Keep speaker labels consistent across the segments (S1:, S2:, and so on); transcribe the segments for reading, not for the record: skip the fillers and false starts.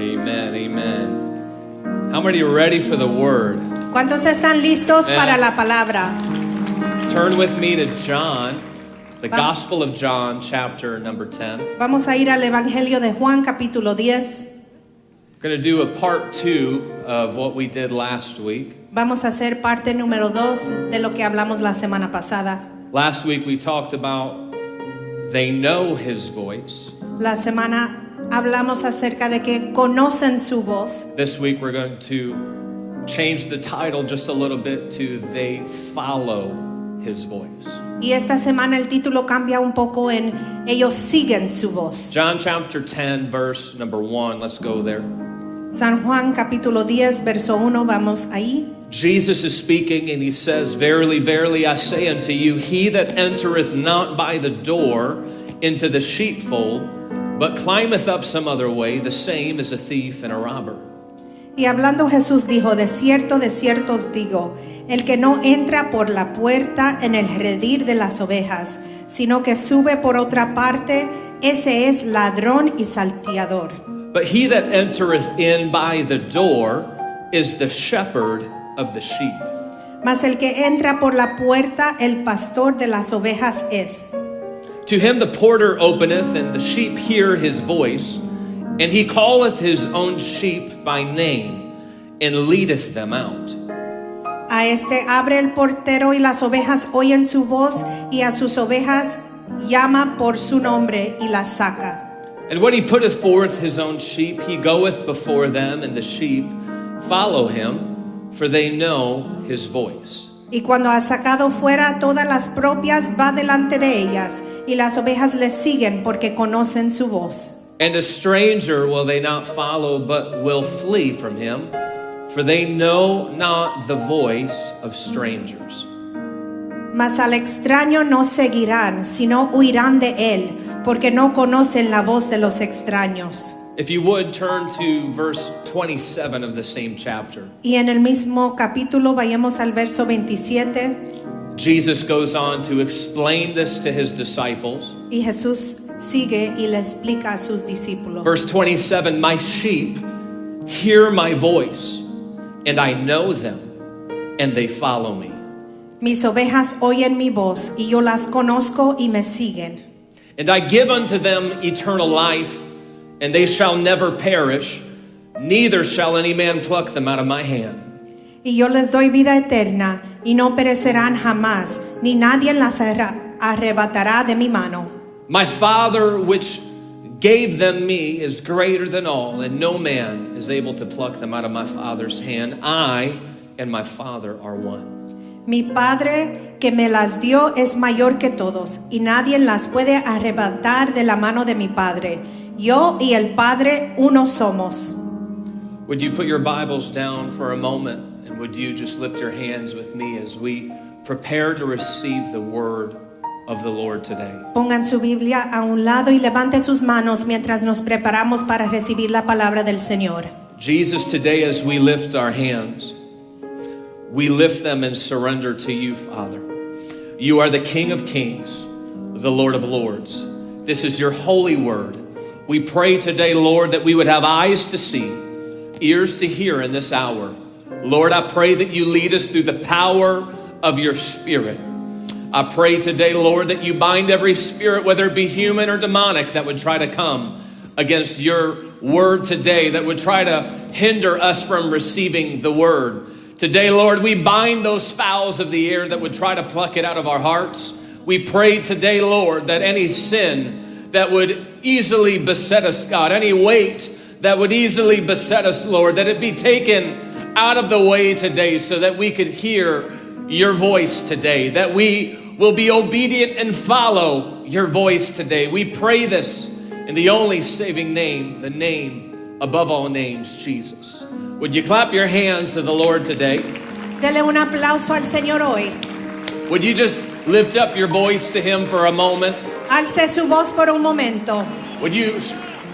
S1: Amen, amen. How many are ready for the word?
S2: ¿Cuántos están listos para la palabra?
S1: Turn with me to John, the Gospel of John, chapter number 10.
S2: Vamos a ir al Evangelio de Juan, capítulo 10.
S1: We're going to do a part 2 of what we did last week.
S2: Vamos a hacer parte número 2 de lo que hablamos la semana pasada.
S1: Last week we talked about they know his voice.
S2: La semana hablamos acerca de que conocen su voz.
S1: This week we're going to change the title just a little bit to they follow his voice.
S2: Y esta semana el título cambia un poco en ellos siguen su voz.
S1: John chapter 10 verse number 1. Let's go there.
S2: San Juan capítulo 10 verso 1, vamos ahí.
S1: Jesus is speaking and he says, Verily, verily, I say unto you, he that entereth not by the door into the sheepfold, but climbeth up some other way, the same is a thief and a robber.
S2: Y hablando Jesús dijo, de cierto os digo, el que no entra por la puerta en el redil de las ovejas, sino que sube por otra parte, ese es ladrón y salteador.
S1: But he that entereth in by the door is the shepherd of the sheep.
S2: Mas el que entra por la puerta, el pastor de las ovejas es.
S1: To him the porter openeth, and the sheep hear his voice, and he calleth his own sheep by name, and leadeth them out.
S2: A este abre el portero y las ovejas oyen su voz, y a sus ovejas llama por su nombre y las saca.
S1: And when he putteth forth his own sheep, he goeth before them, and the sheep follow him, for they know his voice.
S2: Y cuando ha sacado fuera todas las propias, va delante de ellas, y las ovejas le siguen porque conocen su voz.
S1: And a stranger will they not follow, but will flee from him, for they know not the voice of strangers.
S2: Mas al extraño no seguirán, sino huirán de él, porque no conocen la voz de los extraños.
S1: If you would, turn to verse 27 of the same chapter.
S2: Y en el mismo capítulo vayamos al verso 27.
S1: Jesus goes on to explain this to his disciples.
S2: Y Jesús sigue y le explica a sus discípulos.
S1: Verse 27, My sheep hear my voice, and I know them, and they follow me.
S2: Mis ovejas oyen mi voz, y yo las conozco y me siguen.
S1: And I give unto them eternal life, and they shall never perish, neither shall any man pluck them out of my hand.
S2: Y yo les doy vida eterna, y no perecerán jamás, ni nadie las arrebatará de mi mano.
S1: My Father which gave them me is greater than all, and no man is able to pluck them out of my Father's hand. I and my Father are one.
S2: Mi Padre que me las dio es mayor que todos, y nadie las puede arrebatar de la mano de mi Padre. Yo y el Padre uno somos.
S1: Would you put your Bibles down for a moment, and would you just lift your hands with me as we prepare to receive the word of the Lord today?
S2: Pongan su Biblia a un lado y levante sus manos mientras nos preparamos para recibir la palabra del Señor.
S1: Jesus, today as we lift our hands, we lift them in surrender to you, Father. You are the King of Kings, the Lord of Lords. This is your holy word. We pray today, Lord, that we would have eyes to see, ears to hear in this hour. Lord, I pray that you lead us through the power of your Spirit. I pray today, Lord, that you bind every spirit, whether it be human or demonic, that would try to come against your word today, that would try to hinder us from receiving the word. Today, Lord, we bind those fowls of the air that would try to pluck it out of our hearts. We pray today, Lord, that any sin that would easily beset us, God, any weight that would easily beset us, Lord, that it be taken out of the way today so that we could hear your voice today, that we will be obedient and follow your voice today. We pray this in the only saving name, the name above all names, Jesus. Would you clap your hands to the Lord today?
S2: Dele un aplauso al Señor hoy.
S1: Would you just lift up your voice to him for a moment?
S2: Alce su voz por un momento.
S1: Would you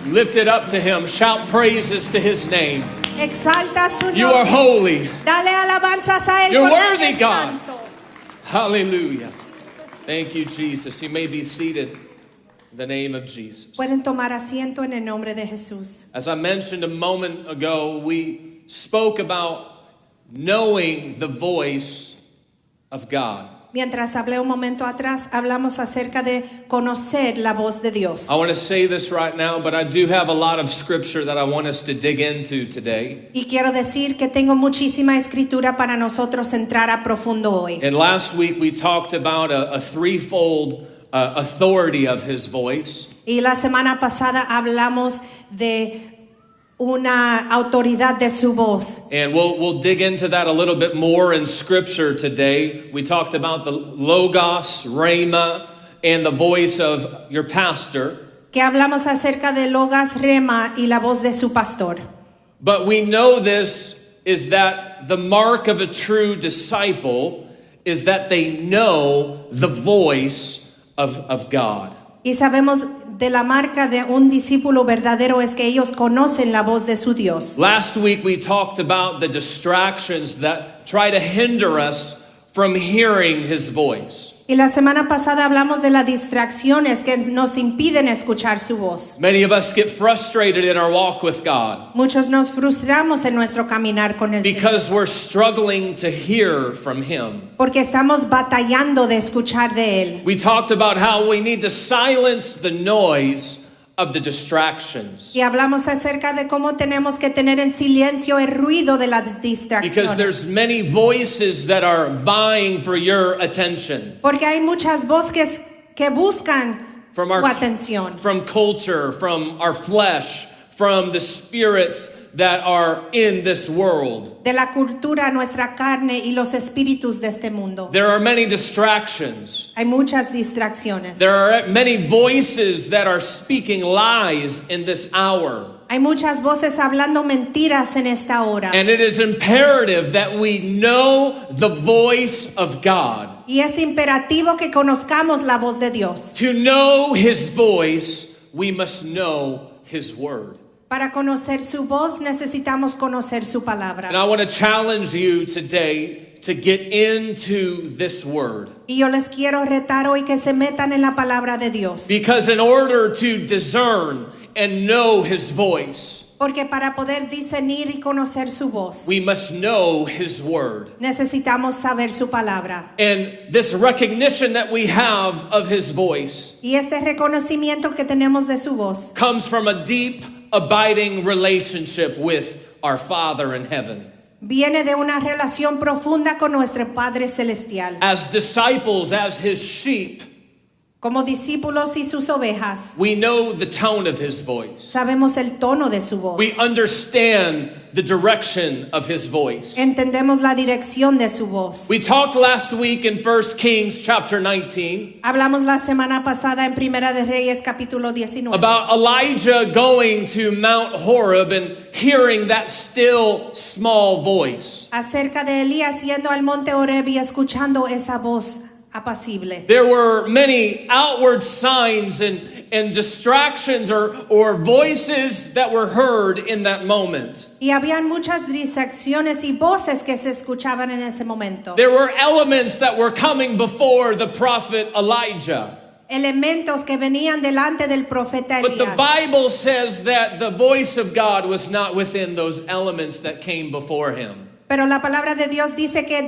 S1: lift it up to him? Shout praises to his name.
S2: Exalta su nombre.
S1: You are holy.
S2: Dale alabanzas a él.
S1: You're
S2: porque él
S1: worthy,
S2: es
S1: God.
S2: santo.
S1: Hallelujah. Thank you, Jesus. You may be seated. the name of Jesus.
S2: Pueden tomar asiento en el nombre de Jesús.
S1: As I mentioned a moment ago, we spoke about knowing the voice of God.
S2: Mientras hablé un momento atrás, hablamos acerca de conocer la voz de Dios.
S1: I want to say this right now, but I do have a lot of scripture that I want us to dig into today.
S2: Y quiero decir que tengo muchísima escritura para nosotros entrar a profundo hoy.
S1: And last week we talked about a threefold authority of his voice.
S2: Y la semana pasada hablamos de una autoridad de su voz.
S1: And we'll dig into that a little bit more in scripture today. We talked about the Logos, Rhema, and the voice of your pastor.
S2: Que hablamos acerca de Logos, Rema y la voz de su pastor.
S1: But we know this is that the mark of a true disciple is that they know the voice of God.
S2: Y sabemos de la marca de un discípulo verdadero es que ellos conocen la voz de su Dios.
S1: Last week we talked about the distractions that try to hinder us from hearing his voice.
S2: Y la semana pasada hablamos de las distracciones que nos impiden escuchar su voz.
S1: Many of us get frustrated in our walk with God
S2: Muchos nos frustramos en nuestro caminar con el Señor
S1: because we're struggling to hear from him.
S2: porque estamos batallando de escuchar de Él.
S1: We talked about how we need to silence the noise of the distractions.
S2: Y hablamos acerca de cómo tenemos que tener en silencio el ruido de las
S1: Because there's
S2: distracciones.
S1: many voices that are vying for your attention.
S2: Porque hay muchas voces que buscan
S1: From our
S2: tu atención.
S1: from culture, from our flesh, from the spirits that are in this world.
S2: De la cultura, nuestra carne y los espíritus de este mundo.
S1: There are many distractions.
S2: Hay muchas distracciones.
S1: There are many voices that are speaking lies in this hour.
S2: Hay muchas voces hablando mentiras en esta hora.
S1: And it is imperative that we know the voice of God.
S2: Y es imperativo que conozcamos la voz de Dios.
S1: To know his voice, we must know his word.
S2: Para conocer su voz necesitamos conocer su
S1: And
S2: palabra.
S1: I want to challenge you today to get into this word.
S2: Y yo les quiero retar hoy que se metan en la palabra de Dios.
S1: Because in order to discern and know his voice,
S2: Porque para poder discernir y conocer su voz,
S1: we must know his word.
S2: necesitamos saber su palabra.
S1: And this recognition that we have of his voice
S2: Y este reconocimiento que tenemos de su voz
S1: comes from a deep, abiding relationship with our Father in heaven.
S2: viene de una relación profunda con nuestro Padre Celestial.
S1: As disciples, as his sheep,
S2: Como discípulos y sus ovejas,
S1: we know the tone of his voice.
S2: sabemos el tono de su voz.
S1: We understand the direction of his voice.
S2: Entendemos la dirección de su voz.
S1: We talked last week in 1 Kings chapter 19
S2: Hablamos la semana pasada en Primera de Reyes capítulo 19
S1: about Elijah going to Mount Horeb and hearing that still small voice.
S2: acerca de Elías yendo al monte Horeb y escuchando esa voz apacible.
S1: There were many outward signs and distractions or voices that were heard in that moment.
S2: Y habían muchas distracciones y voces que se escuchaban en ese momento.
S1: There were elements that were coming before the prophet Elijah.
S2: Elementos que venían delante del profeta
S1: But the
S2: Elías.
S1: Bible says that the voice of God was not within those elements that came before him.
S2: Pero la palabra de Dios dice que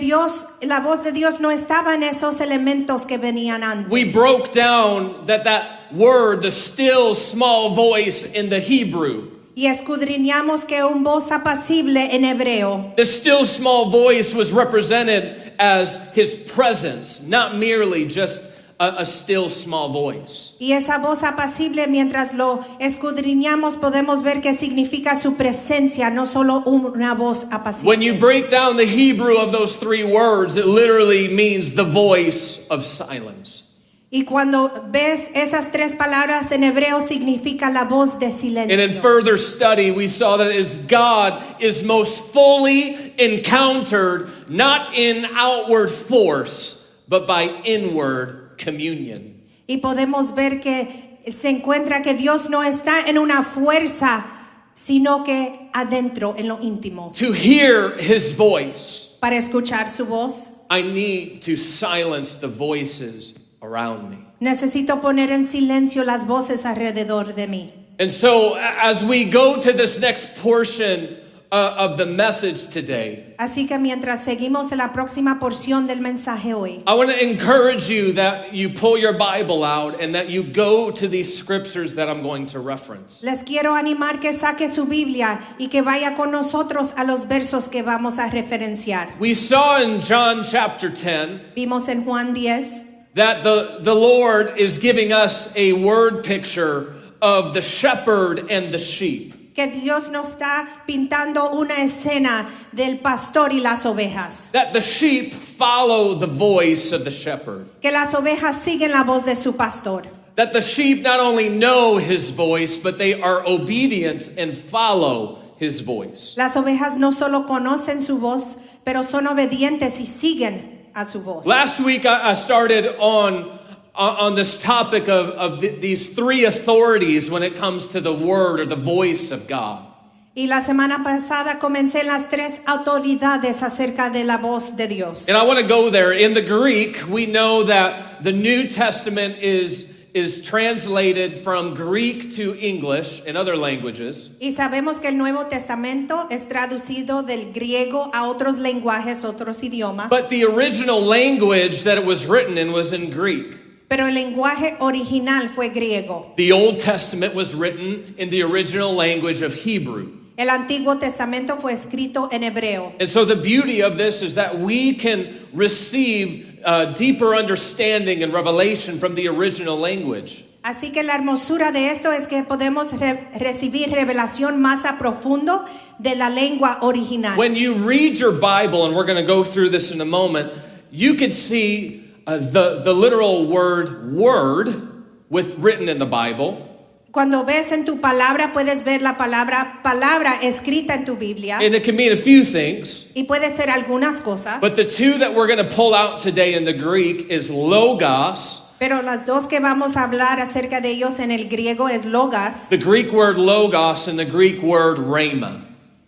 S2: la voz de Dios no estaba en esos elementos que venían antes.
S1: We broke down that word, the still small voice in the Hebrew.
S2: Y escudriñamos que un voz apacible en hebreo.
S1: The still small voice was represented as his presence, not merely just a still small voice.
S2: Y esa voz apacible, mientras lo escudriñamos, podemos ver que significa su presencia, no solo una voz apacible.
S1: When you break down the Hebrew of those three words, it literally means the voice of silence.
S2: Y cuando ves esas tres palabras en hebreo, significa la voz de silencio.
S1: And in further study, we saw that as God is most fully encountered, not in outward force, but by inward communion.
S2: Y podemos ver que se encuentra que Dios no está en una fuerza, sino que adentro, en lo íntimo.
S1: To hear his voice,
S2: Para escuchar su voz,
S1: I need to silence the voices around me.
S2: Necesito poner en silencio las voces alrededor de mí.
S1: And so as we go to this next portion of the message today,
S2: Así que mientras seguimos en la próxima porción del mensaje hoy,
S1: I want to encourage you that you pull your Bible out and that you go to these scriptures that I'm going to reference.
S2: les quiero animar que saque su Biblia y que vaya con nosotros a los versos que vamos a referenciar.
S1: We saw in John chapter 10
S2: Vimos en Juan 10
S1: that the Lord is giving us a word picture of the shepherd and the sheep.
S2: que Dios nos está pintando una escena del pastor y las ovejas.
S1: That the sheep follow the voice of the shepherd.
S2: Que las ovejas siguen la voz de su pastor.
S1: That the sheep not only know his voice, but they are obedient and follow his voice.
S2: Las ovejas no solo conocen su voz, pero son obedientes y siguen a su voz.
S1: Last week I started on this topic of these three authorities when it comes to the word or the voice of God.
S2: Y la semana pasada comencé en las tres autoridades acerca de la voz de Dios.
S1: And I want to go there. In the Greek, we know that the New Testament is translated from Greek to English and other languages.
S2: Y sabemos que el Nuevo Testamento es traducido del griego a otros lenguajes, otros idiomas.
S1: But the original language that it was written in was in Greek.
S2: Pero el lenguaje original fue griego.
S1: The Old Testament was written in the original language of Hebrew.
S2: El Antiguo Testamento fue escrito en hebreo.
S1: And so the beauty of this is that we can receive deeper understanding and revelation from the original language.
S2: Así que la hermosura de esto es que podemos recibir revelación más a profundo de la lengua original.
S1: When you read your Bible, and we're going to go through this in a moment, you could see the literal word written in the Bible.
S2: Cuando ves en tu palabra, puedes ver la palabra escrita en tu Biblia.
S1: And it can mean a few things.
S2: Y puede ser algunas cosas.
S1: But the two that we're going to pull out today in the Greek is logos.
S2: Pero las dos que vamos a hablar acerca de ellos en el griego es logos.
S1: The Greek word logos and the Greek word rhema.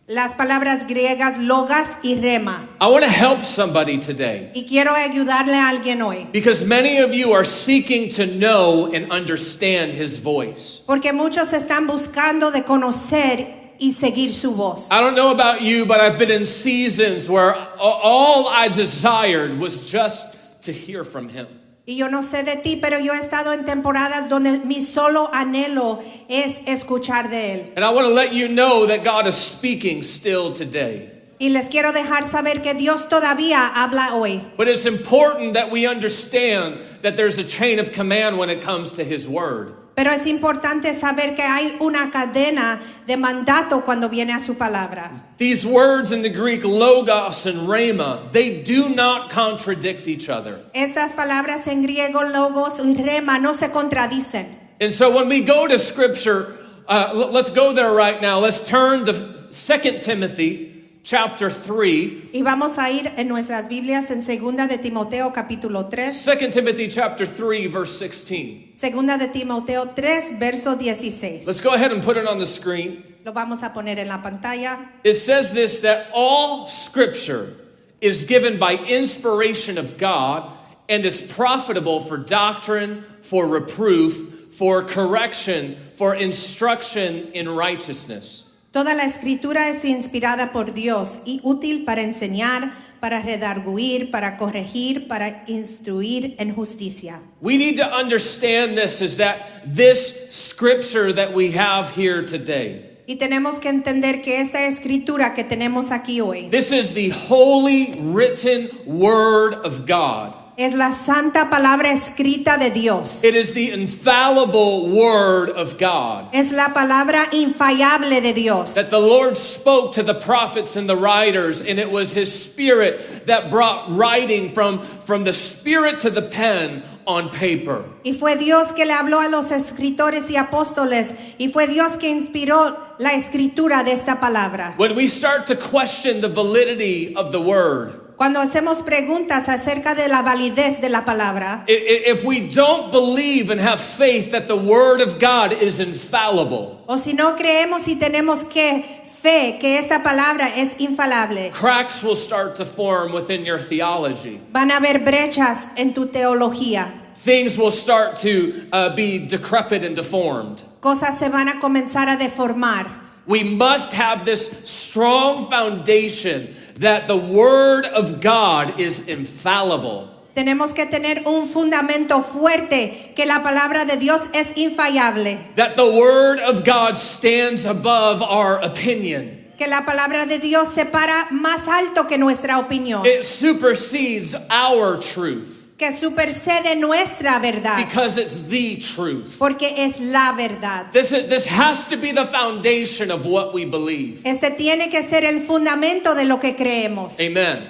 S2: Las palabras griegas logos y rema.
S1: I want to help somebody today.
S2: Y quiero ayudarle a alguien hoy.
S1: Because many of you are seeking to know and understand his voice.
S2: Porque muchos están buscando de conocer y seguir su voz.
S1: I don't know about you, but I've been in seasons where all I desired was just to hear from him.
S2: Y yo no sé de ti, pero yo he estado en temporadas donde mi solo anhelo es escuchar de él.
S1: And I want to let you know that God is speaking still today.
S2: Y les quiero dejar saber que Dios todavía habla hoy.
S1: But it's important that we understand that there's a chain of command when it comes to his word.
S2: Pero es importante saber que hay una cadena de mandato cuando viene a su palabra.
S1: These words in the Greek, logos and rhema, they do not contradict each other.
S2: Estas palabras en griego, logos y rema, no se contradicen.
S1: And so when we go to Scripture, let's go there right now. Let's turn to 2 Timothy chapter 3.
S2: Y vamos a ir en nuestras Biblias en Segunda de Timoteo capítulo 3.
S1: 2 Timothy chapter 3, verse 16.
S2: Segunda de Timoteo 3, verso 16.
S1: Let's go ahead and put it on the screen.
S2: Lo vamos a poner en la pantalla.
S1: It says this, that all Scripture is given by inspiration of God and is profitable for doctrine, for reproof, for correction, for instruction in righteousness.
S2: Toda la escritura es inspirada por Dios y útil para enseñar, para redarguir, para corregir, para instruir en justicia.
S1: We need to understand this, is that this Scripture that we have here today,
S2: Y tenemos que entender que esta escritura que tenemos aquí hoy
S1: this is the holy written word of God.
S2: es la santa palabra escrita de Dios.
S1: It is the infallible word of God
S2: Es la palabra infallable de Dios.
S1: that the Lord spoke to the prophets and the writers, and it was his spirit that brought writing from the spirit to the pen on paper.
S2: Y fue Dios que le habló a los escritores y apóstoles, y fue Dios que inspiró la escritura de esta palabra.
S1: When we start to question the validity of the word,
S2: Cuando hacemos preguntas acerca de la validez de la palabra,
S1: if we don't believe and have faith that the word of God is infallible,
S2: o si no creemos y tenemos fe que esta palabra es infalible,
S1: cracks will start to form within your theology.
S2: van a haber brechas en tu teología.
S1: things will start to be decrepit and deformed.
S2: Cosas se van a comenzar a deformar.
S1: We must have this strong foundation that the Word of God is infallible.
S2: Tenemos que tener un fundamento fuerte, que la palabra de Dios es infallable,
S1: That the Word of God stands above our opinion.
S2: que la palabra de Dios se para más alto que nuestra opinión,
S1: It supersedes our truth
S2: que supersede nuestra verdad,
S1: because it's the truth.
S2: porque es la verdad.
S1: This has to be the foundation of what we believe.
S2: Este tiene que ser el fundamento de lo que creemos.
S1: Amen.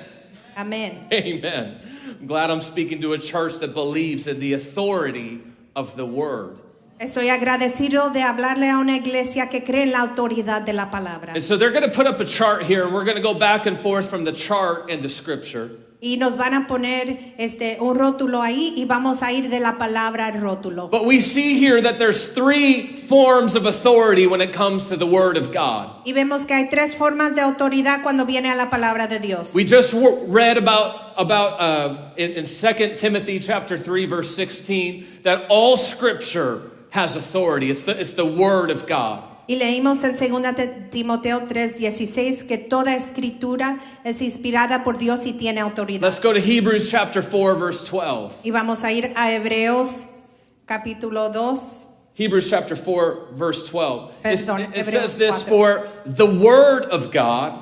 S2: Amén.
S1: Amen. I'm glad I'm speaking to a church that believes in the authority of the Word.
S2: Estoy agradecido de hablarle a una iglesia que cree en la autoridad de la palabra.
S1: And so they're going to put up a chart here, and we're going to go back and forth from the chart into Scripture.
S2: Y nos van a poner un rótulo ahí y vamos a ir de la palabra al rótulo.
S1: But we see here that there's three forms of authority when it comes to the Word of God.
S2: Y vemos que hay tres formas de autoridad cuando viene a la palabra de Dios.
S1: We just read about in 2 Timothy chapter 3 verse 16 that all Scripture has authority. It's the Word of God.
S2: Y leímos en 2 Timoteo 3:16 que toda escritura es inspirada por Dios y tiene autoridad.
S1: Let's go to Hebrews chapter 4 verse 12.
S2: Y vamos a ir a Hebreos capítulo 2.
S1: Hebrews chapter 4 verse 12.
S2: Perdón,
S1: It
S2: Hebreos
S1: says this,
S2: 4.
S1: for the Word of God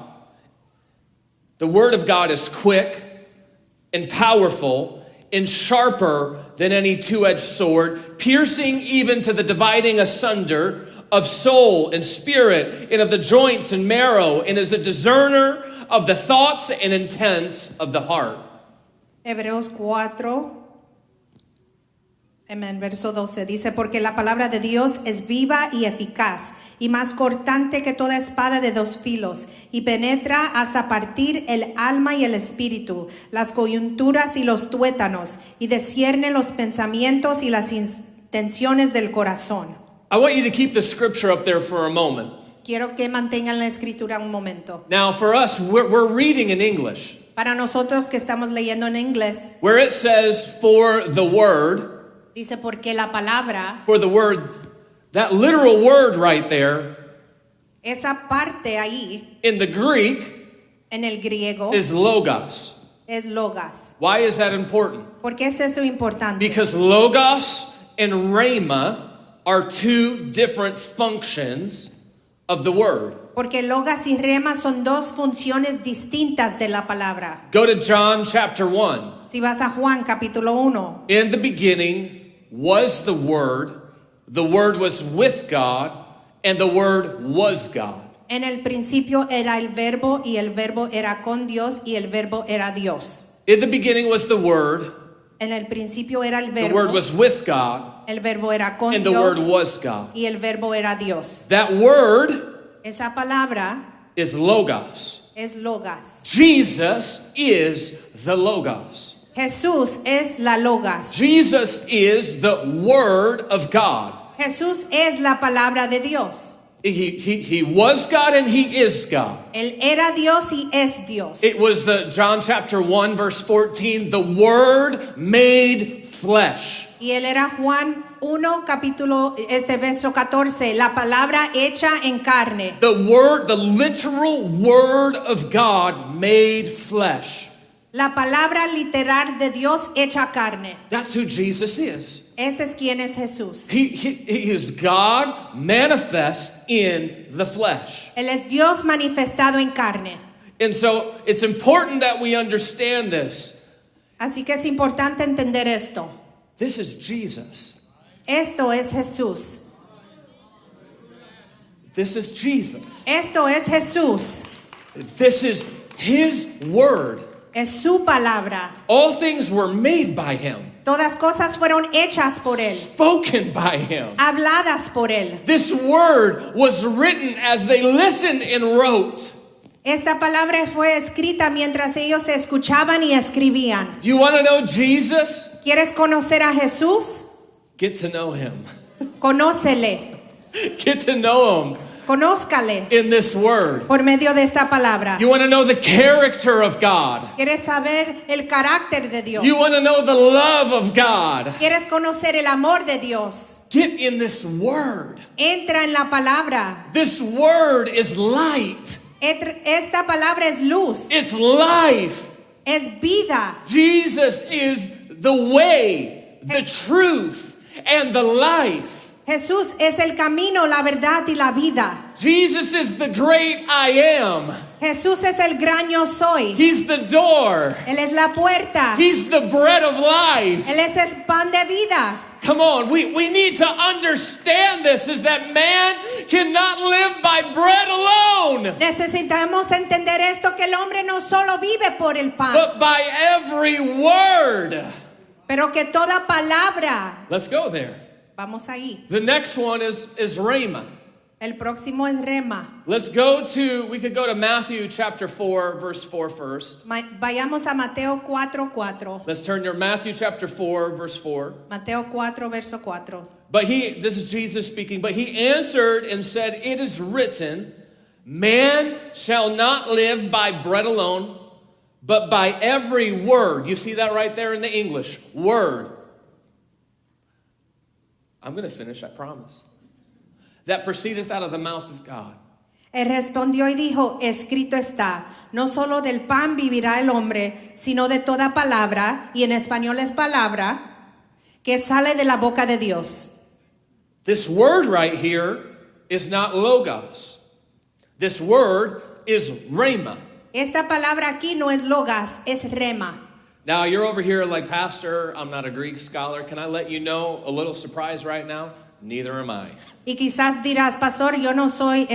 S1: is quick and powerful and sharper than any two-edged sword, piercing even to the dividing asunder of soul and spirit and of the joints and marrow, and is a discerner of the thoughts and intents of the heart.
S2: Hebreos 4, amén, verso 12 dice, porque la palabra de Dios es viva y eficaz y más cortante que toda espada de dos filos y penetra hasta partir el alma y el espíritu, las coyunturas y los tuétanos y discierne los pensamientos y las intenciones del corazón.
S1: I want you to keep the scripture up there for a moment.
S2: Quiero que mantengan la escritura un momento.
S1: Now for us, we're reading in English,
S2: Para nosotros que estamos leyendo en inglés,
S1: where it says for the word,
S2: dice porque la palabra,
S1: that literal word right there
S2: esa parte ahí
S1: in the Greek
S2: en el griego
S1: is logos.
S2: es logos.
S1: Why is that important?
S2: ¿Por qué es eso importante?
S1: Because logos and rhema are two different functions of the word.
S2: Porque logos y rema son dos funciones distintas de la palabra.
S1: Go to John chapter 1.
S2: Si vas a Juan capítulo 1,
S1: In the beginning was the Word was with God, and the Word was God.
S2: en el principio era el verbo y el verbo era con Dios y el verbo era Dios.
S1: In the beginning was the Word,
S2: En el principio era el
S1: the
S2: verbo,
S1: Word was with God,
S2: el verbo era con
S1: and the
S2: Dios
S1: Word was God.
S2: y el verbo era Dios.
S1: That Word
S2: Esa palabra
S1: is logos.
S2: es logos.
S1: Jesus is the logos.
S2: Jesús es la logos.
S1: Jesus is the Word of God.
S2: Jesús es la palabra de Dios.
S1: He was God and He is God.
S2: Él era Dios y es Dios.
S1: It was the John chapter 1 verse 14, the Word made flesh.
S2: Y él era Juan 1 capítulo verso 14, la palabra hecha en carne.
S1: The literal Word of God made flesh.
S2: La palabra literal de Dios hecha carne.
S1: That's who Jesus is.
S2: Ese es quien es Jesús.
S1: He is God manifest in the flesh.
S2: Él es Dios manifestado en carne.
S1: And so it's important that we understand this.
S2: Así que es importante entender esto.
S1: This is Jesus.
S2: Esto es Jesús.
S1: This is Jesus.
S2: Esto es Jesús.
S1: This is His Word.
S2: Es su palabra.
S1: All things were made by Him,
S2: Todas cosas fueron hechas por él,
S1: spoken by Him.
S2: habladas por él.
S1: This Word was written as they listened and wrote.
S2: Esta palabra fue escrita mientras ellos escuchaban y escribían.
S1: You want to know Jesus?
S2: ¿Quieres conocer a Jesús?
S1: Get to know Him.
S2: Conócele.
S1: Get to know Him.
S2: Conózcale
S1: in this word.
S2: por medio de esta palabra.
S1: You want to know the character of God.
S2: ¿Quieres saber el carácter de Dios?
S1: You want to know the love of God.
S2: ¿Quieres conocer el amor de Dios?
S1: Get in this word.
S2: Entra en la palabra.
S1: This word is light.
S2: Esta palabra es luz,
S1: It's life.
S2: es vida.
S1: Jesus is the way, the truth, and the life.
S2: Jesús es el camino, la verdad y la vida.
S1: Jesus is the great I am.
S2: Jesús es el gran yo soy.
S1: He's the door.
S2: Él es la puerta.
S1: He's the bread of life.
S2: Él es el pan de vida.
S1: Come on, we need to understand this, is that man cannot live by bread alone,
S2: Necesitamos entender esto, que el hombre no solo vive por el pan,
S1: but by every word.
S2: pero que toda palabra.
S1: Let's go there.
S2: Vamos ahí.
S1: The next one is Rhema.
S2: El próximo es rema.
S1: We could go to Matthew chapter 4, verse 4 first.
S2: Vayamos a Mateo 4:4.
S1: Let's turn to Matthew chapter 4, verse 4.
S2: Mateo 4, verso 4.
S1: This is Jesus speaking, but he answered and said, it is written, man shall not live by bread alone, but by every word. You see that right there in the English, word. I'm going to finish, I promise. That proceedeth out of the mouth of God.
S2: Él respondió y dijo, escrito está, no solo del pan vivirá el hombre, sino de toda palabra, y en español es palabra, que sale de la boca de Dios.
S1: This word right here is not logos. This word is rhema.
S2: Esta palabra aquí no es logos, es rema.
S1: Now you're over here like, Pastor, I'm not a Greek scholar. Can I let you know a little surprise right now? Neither am I.
S2: Y quizás dirás, pastor, yo no soy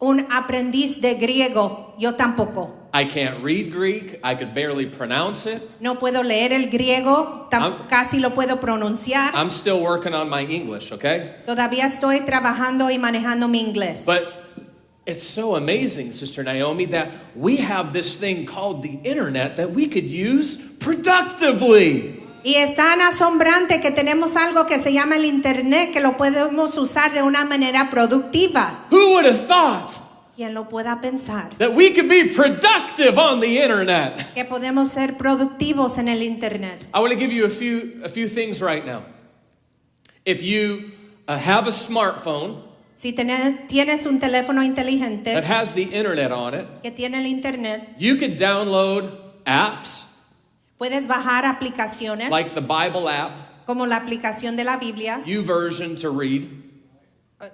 S2: un aprendiz de griego, yo tampoco.
S1: I can't read Greek. I could barely pronounce it.
S2: No puedo leer el griego, casi lo puedo pronunciar.
S1: I'm still working on my English, okay?
S2: Todavía estoy trabajando y manejando mi inglés.
S1: But it's so amazing, Sister Naomi, that we have this thing called the internet that we could use productively.
S2: Y es tan asombrante que tenemos algo que se llama el internet, que lo podemos usar de una manera productiva.
S1: Who would have thought
S2: Quien lo pueda pensar.
S1: that we could be productive on the internet?
S2: Que podemos ser productivos en el internet.
S1: I want to give you a few things right now. If you have a smartphone
S2: Si tienes un teléfono inteligente
S1: that has the internet on it,
S2: que tiene el internet,
S1: you could download apps
S2: puedes bajar aplicaciones
S1: like the Bible app,
S2: como la aplicación de la Biblia,
S1: YouVersion to read.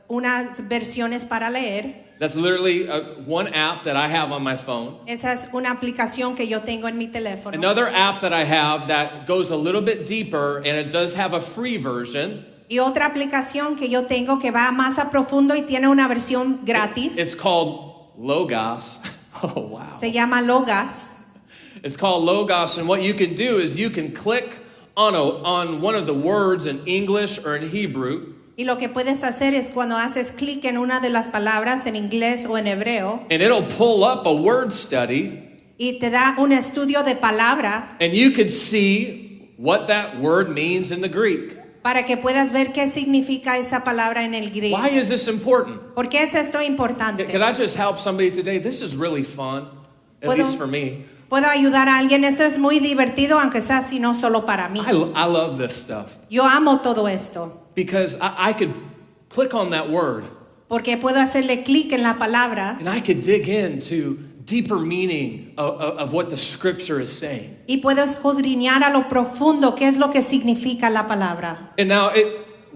S2: unas versiones para leer.
S1: That's literally one app that I have on my phone.
S2: Esa es una aplicación que yo tengo en mi teléfono.
S1: Another app that I have that goes a little bit deeper, and it does have a free version.
S2: Y otra aplicación que yo tengo que va más a profundo y tiene una versión gratis.
S1: It's called Logos. Oh, wow.
S2: Se llama Logos.
S1: It's called Logos, and what you can do is you can click on one of the words in English or in Hebrew.
S2: Y lo que puedes hacer es cuando haces clic en una de las palabras en inglés o en hebreo,
S1: And it'll pull up a word study,
S2: y te da un estudio de palabra
S1: and you could see what that word means in the Greek.
S2: para que puedas ver qué significa esa palabra en el griego.
S1: Why is this important?
S2: ¿Por qué es esto importante?
S1: Could I just help somebody today? This is really fun, at
S2: Puedo-
S1: least for me.
S2: Puedo ayudar a alguien, esto es muy divertido, aunque sea así no solo para mí.
S1: I love this stuff
S2: Yo amo todo esto,
S1: because I could click on that word
S2: porque puedo hacerle clic en la palabra
S1: and I could dig into deeper meaning of what the scripture is saying.
S2: y puedo escudriñar a lo profundo qué es lo que significa la palabra.
S1: And now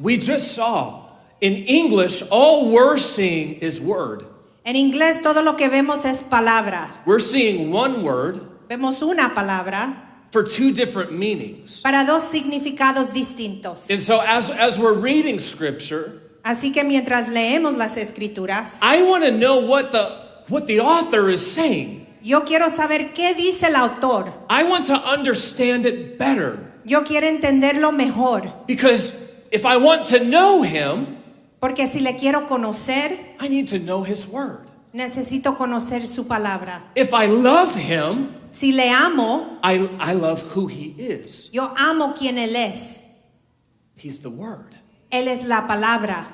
S1: we just saw in English, all we're seeing is word.
S2: En inglés todo lo que vemos es palabra.
S1: We're seeing one word
S2: Vemos una palabra
S1: for two different meanings.
S2: para dos significados distintos.
S1: And so as we're reading scripture,
S2: Así que mientras leemos las escrituras,
S1: I want to know what the author is saying.
S2: yo quiero saber qué dice el autor.
S1: I want to understand it better.
S2: Yo quiero entenderlo mejor,
S1: Because if I want to know him,
S2: porque si le quiero conocer,
S1: I need to know his word.
S2: necesito conocer su palabra.
S1: If I love him,
S2: Si le amo,
S1: I love who he is.
S2: yo amo quien él es.
S1: He's the word.
S2: Él es la palabra.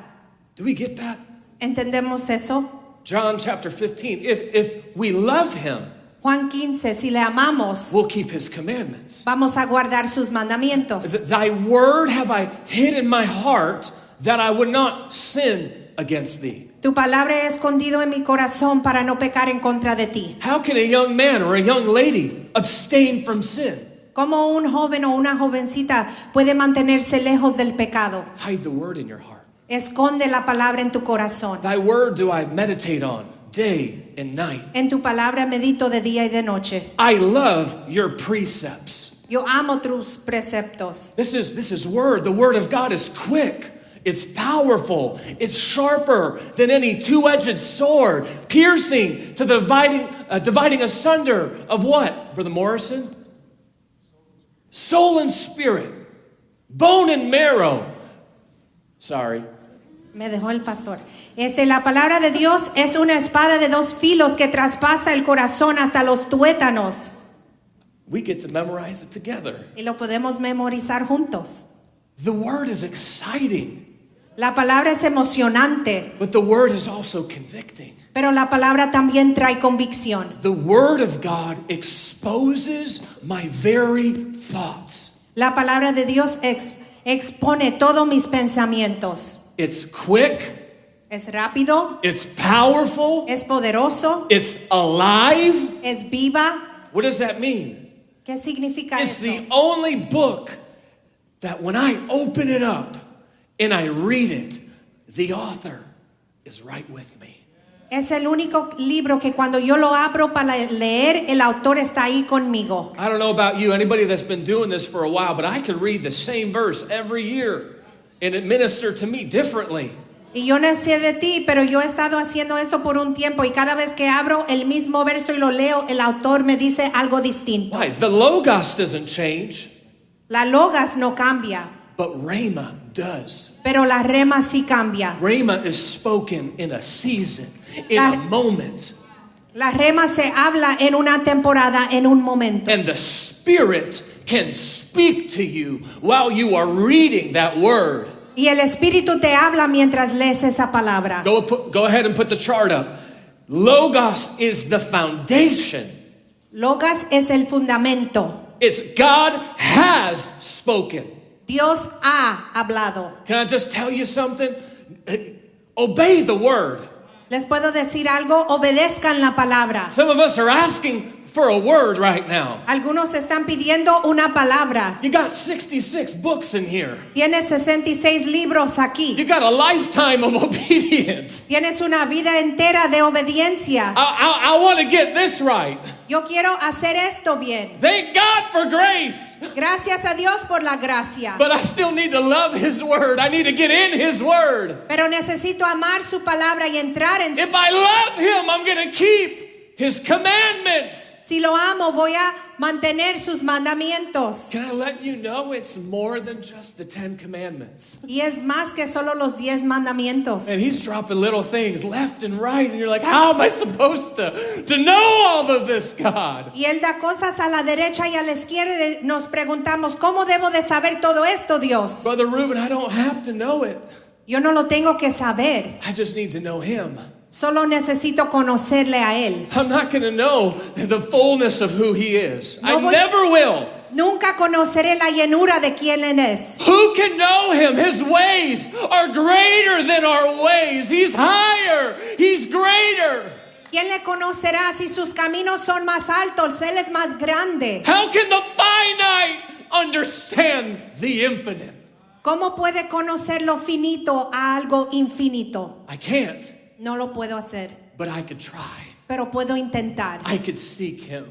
S1: Do we get that?
S2: ¿Entendemos eso?
S1: John chapter 15, if we love him,
S2: Juan 15, si le amamos,
S1: we'll keep his commandments.
S2: vamos a guardar sus mandamientos.
S1: Thy word have I hid in my heart that I would not sin against thee.
S2: Tu palabra he escondido en mi corazón para no pecar en contra de ti.
S1: How can a young man or a young lady abstain from sin?
S2: ¿Cómo un joven o una jovencita puede mantenerse lejos del pecado?
S1: Hide the word in your heart.
S2: Esconde la palabra en tu corazón.
S1: Thy word do I meditate on day and night.
S2: En tu palabra medito de día y de noche.
S1: I love your precepts.
S2: Yo amo tus preceptos.
S1: This is word. The word of God is quick. It's powerful. It's sharper than any two-edged sword, piercing to the dividing asunder of what, Brother Morrison? Soul and spirit, bone and marrow. Sorry.
S2: Me dejó el pastor. La palabra de Dios es una espada de dos filos que traspasa el corazón hasta los tuétanos.
S1: We get to memorize it together.
S2: Y lo podemos memorizar juntos.
S1: The word is exciting,
S2: La palabra es emocionante,
S1: but the word is also convicting.
S2: pero la palabra también trae convicción.
S1: The word of God exposes my very thoughts.
S2: La palabra de Dios expone todos mis pensamientos.
S1: It's quick,
S2: Es rápido,
S1: it's powerful,
S2: es poderoso,
S1: it's alive.
S2: es viva.
S1: What does that mean?
S2: ¿Qué significa
S1: It's
S2: eso?
S1: the only book that when I open it up and I read it, the author is right with me.
S2: Es el único libro que cuando yo lo abro para leer, el autor está ahí conmigo.
S1: I don't know about you, anybody that's been doing this for a while, but I could read the same verse every year and it ministered to me differently.
S2: Y yo no sé de ti, pero yo he estado haciendo esto por un tiempo y cada vez que abro el mismo verso y lo leo, el autor me dice algo distinto.
S1: Why? The Logos doesn't change,
S2: La logos no cambia,
S1: but Rhema does.
S2: pero la rema sí cambia.
S1: Rhema is spoken in a season, in a moment.
S2: La rema se habla en una temporada, en un momento.
S1: And the Spirit can speak to you while you are reading that word.
S2: Y el Espíritu te habla mientras lees esa palabra.
S1: Go ahead and put the chart up. Logos is the foundation.
S2: Logos es el fundamento.
S1: It's God has spoken.
S2: Dios ha hablado.
S1: Can I just tell you something? Obey the word.
S2: Les puedo decir algo, obedezcan la palabra.
S1: Some of us are asking for a word right now.
S2: Algunos están pidiendo una palabra.
S1: You got 66 books in here.
S2: Tienes 66 libros aquí.
S1: You got a lifetime of obedience.
S2: Tienes una vida entera de obediencia.
S1: I want to get this right.
S2: Yo quiero hacer esto bien.
S1: Thank God for grace.
S2: Gracias a Dios por la gracia.
S1: But I still need to love His word. I need to get in His word.
S2: Pero necesito amar su palabra y entrar en su...
S1: If I love Him, I'm going to keep His commandments.
S2: Si lo amo, voy a mantener sus mandamientos.
S1: Can I let you know it's more than just the 10 commandments?
S2: Y es más que solo los 10 mandamientos.
S1: And He's dropping little things left and right, and you're like, how am I supposed to know all of this, God?
S2: Y Él da cosas a la derecha y a la izquierda y nos preguntamos, ¿cómo debo de saber todo esto, Dios?
S1: Brother Reuben, I don't have to know it.
S2: Yo no lo tengo que saber.
S1: I just need to know Him.
S2: Solo necesito conocerle a Él.
S1: I'm not going to know the fullness of who He is. I
S2: No voy-
S1: never will.
S2: Nunca conoceré la llenura de quién Él es.
S1: Who can know Him? His ways are greater than our ways. He's higher. He's greater.
S2: ¿Quién le conocerá si sus caminos son más altos? Él es más grande.
S1: How can the finite understand the infinite?
S2: ¿Cómo puede conocer lo finito a algo infinito?
S1: I can't,
S2: No lo puedo hacer,
S1: but I could try.
S2: pero puedo intentar
S1: I could seek Him.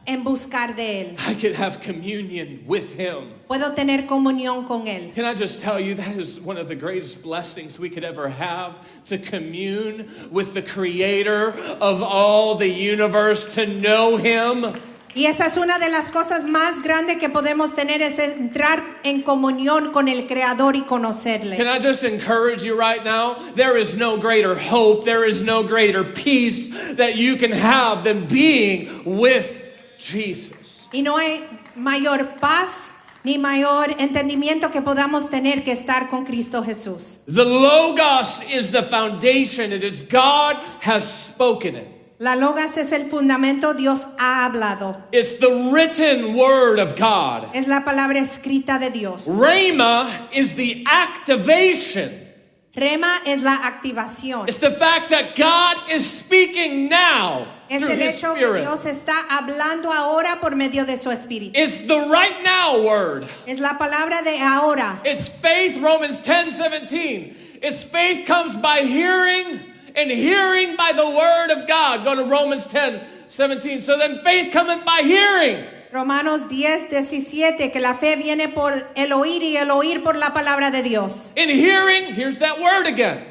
S2: en buscar de Él.
S1: I could have communion with Him.
S2: Puedo tener comunión con Él.
S1: Can I just tell you, that is one of the greatest blessings we could ever have, to commune with the Creator of all the universe, to know Him.
S2: Y esa es una de las cosas más grandes que podemos tener, es entrar en comunión con el Creador y conocerle.
S1: Can I just encourage you right now? There is no greater hope, there is no greater peace that you can have than being with Jesus.
S2: Y no hay mayor paz ni mayor entendimiento que podamos tener que estar con Cristo Jesús.
S1: The Logos is the foundation. It is God has spoken it.
S2: La Logos es el fundamento, Dios ha hablado.
S1: It's the written word of God.
S2: Es la palabra escrita de Dios.
S1: Rhema is the activation.
S2: Rema es la activación.
S1: It's the fact that God is speaking now
S2: Es
S1: through
S2: el
S1: His
S2: hecho que
S1: Spirit.
S2: Dios está hablando ahora por medio de su Espíritu.
S1: It's the right now word.
S2: Es la palabra de ahora.
S1: It's faith, Romans 10:17. It's faith comes by hearing, and hearing by the word of God. Go to Romans 10:17. So then faith cometh by hearing.
S2: Romanos 10:17, que la fe viene por el oír y el oír por la palabra de Dios.
S1: In hearing, here's that word again.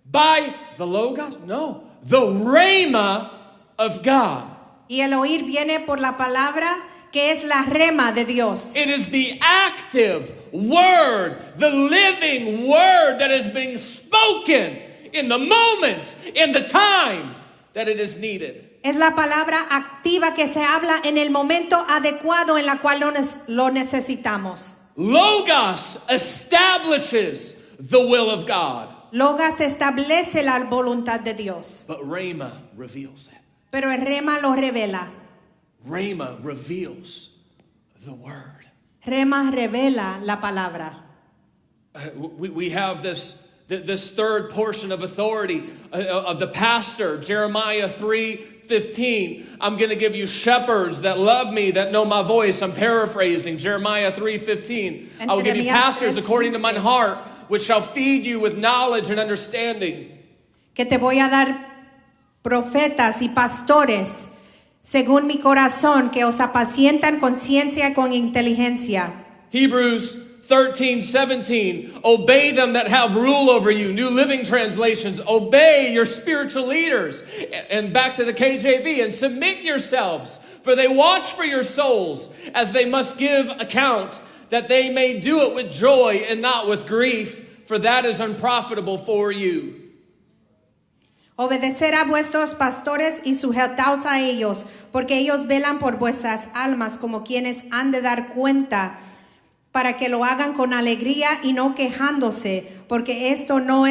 S1: By the Logos? No. The Rhema of God.
S2: Y el oír viene por la palabra que es la rema de Dios.
S1: It is the active word, the living word that is being spoken in the moment, in the time that it is needed.
S2: Es la palabra activa que se habla en el momento adecuado en la cual lo necesitamos.
S1: Logos establishes the will of God,
S2: Logos establece la voluntad de Dios,
S1: but Rhema reveals it.
S2: pero el rema lo revela.
S1: Rhema reveals the word.
S2: Rema revela la palabra.
S1: We have this third portion of authority of the pastor, Jeremiah 3:15. I'm going to give you shepherds that love me, that know my voice. I'm paraphrasing Jeremiah 3:15. I will give you pastors according to mine heart, which shall feed you with knowledge and understanding.
S2: Que te voy a dar profetas y pastores según mi corazón, que os apacientan con ciencia y con inteligencia.
S1: Hebrews 13:17. Obey them that have rule over you. New Living Translations. Obey your spiritual leaders. And back to the KJV. And submit yourselves, for they watch for your souls, as they must give account, that they may do it with joy and not with grief, for that is unprofitable for you.
S2: Obedecer a vuestros pastores y sujetaos a ellos, porque ellos velan por vuestras almas como quienes han de dar cuenta, para que lo hagan con alegría y no quejándose, porque esto no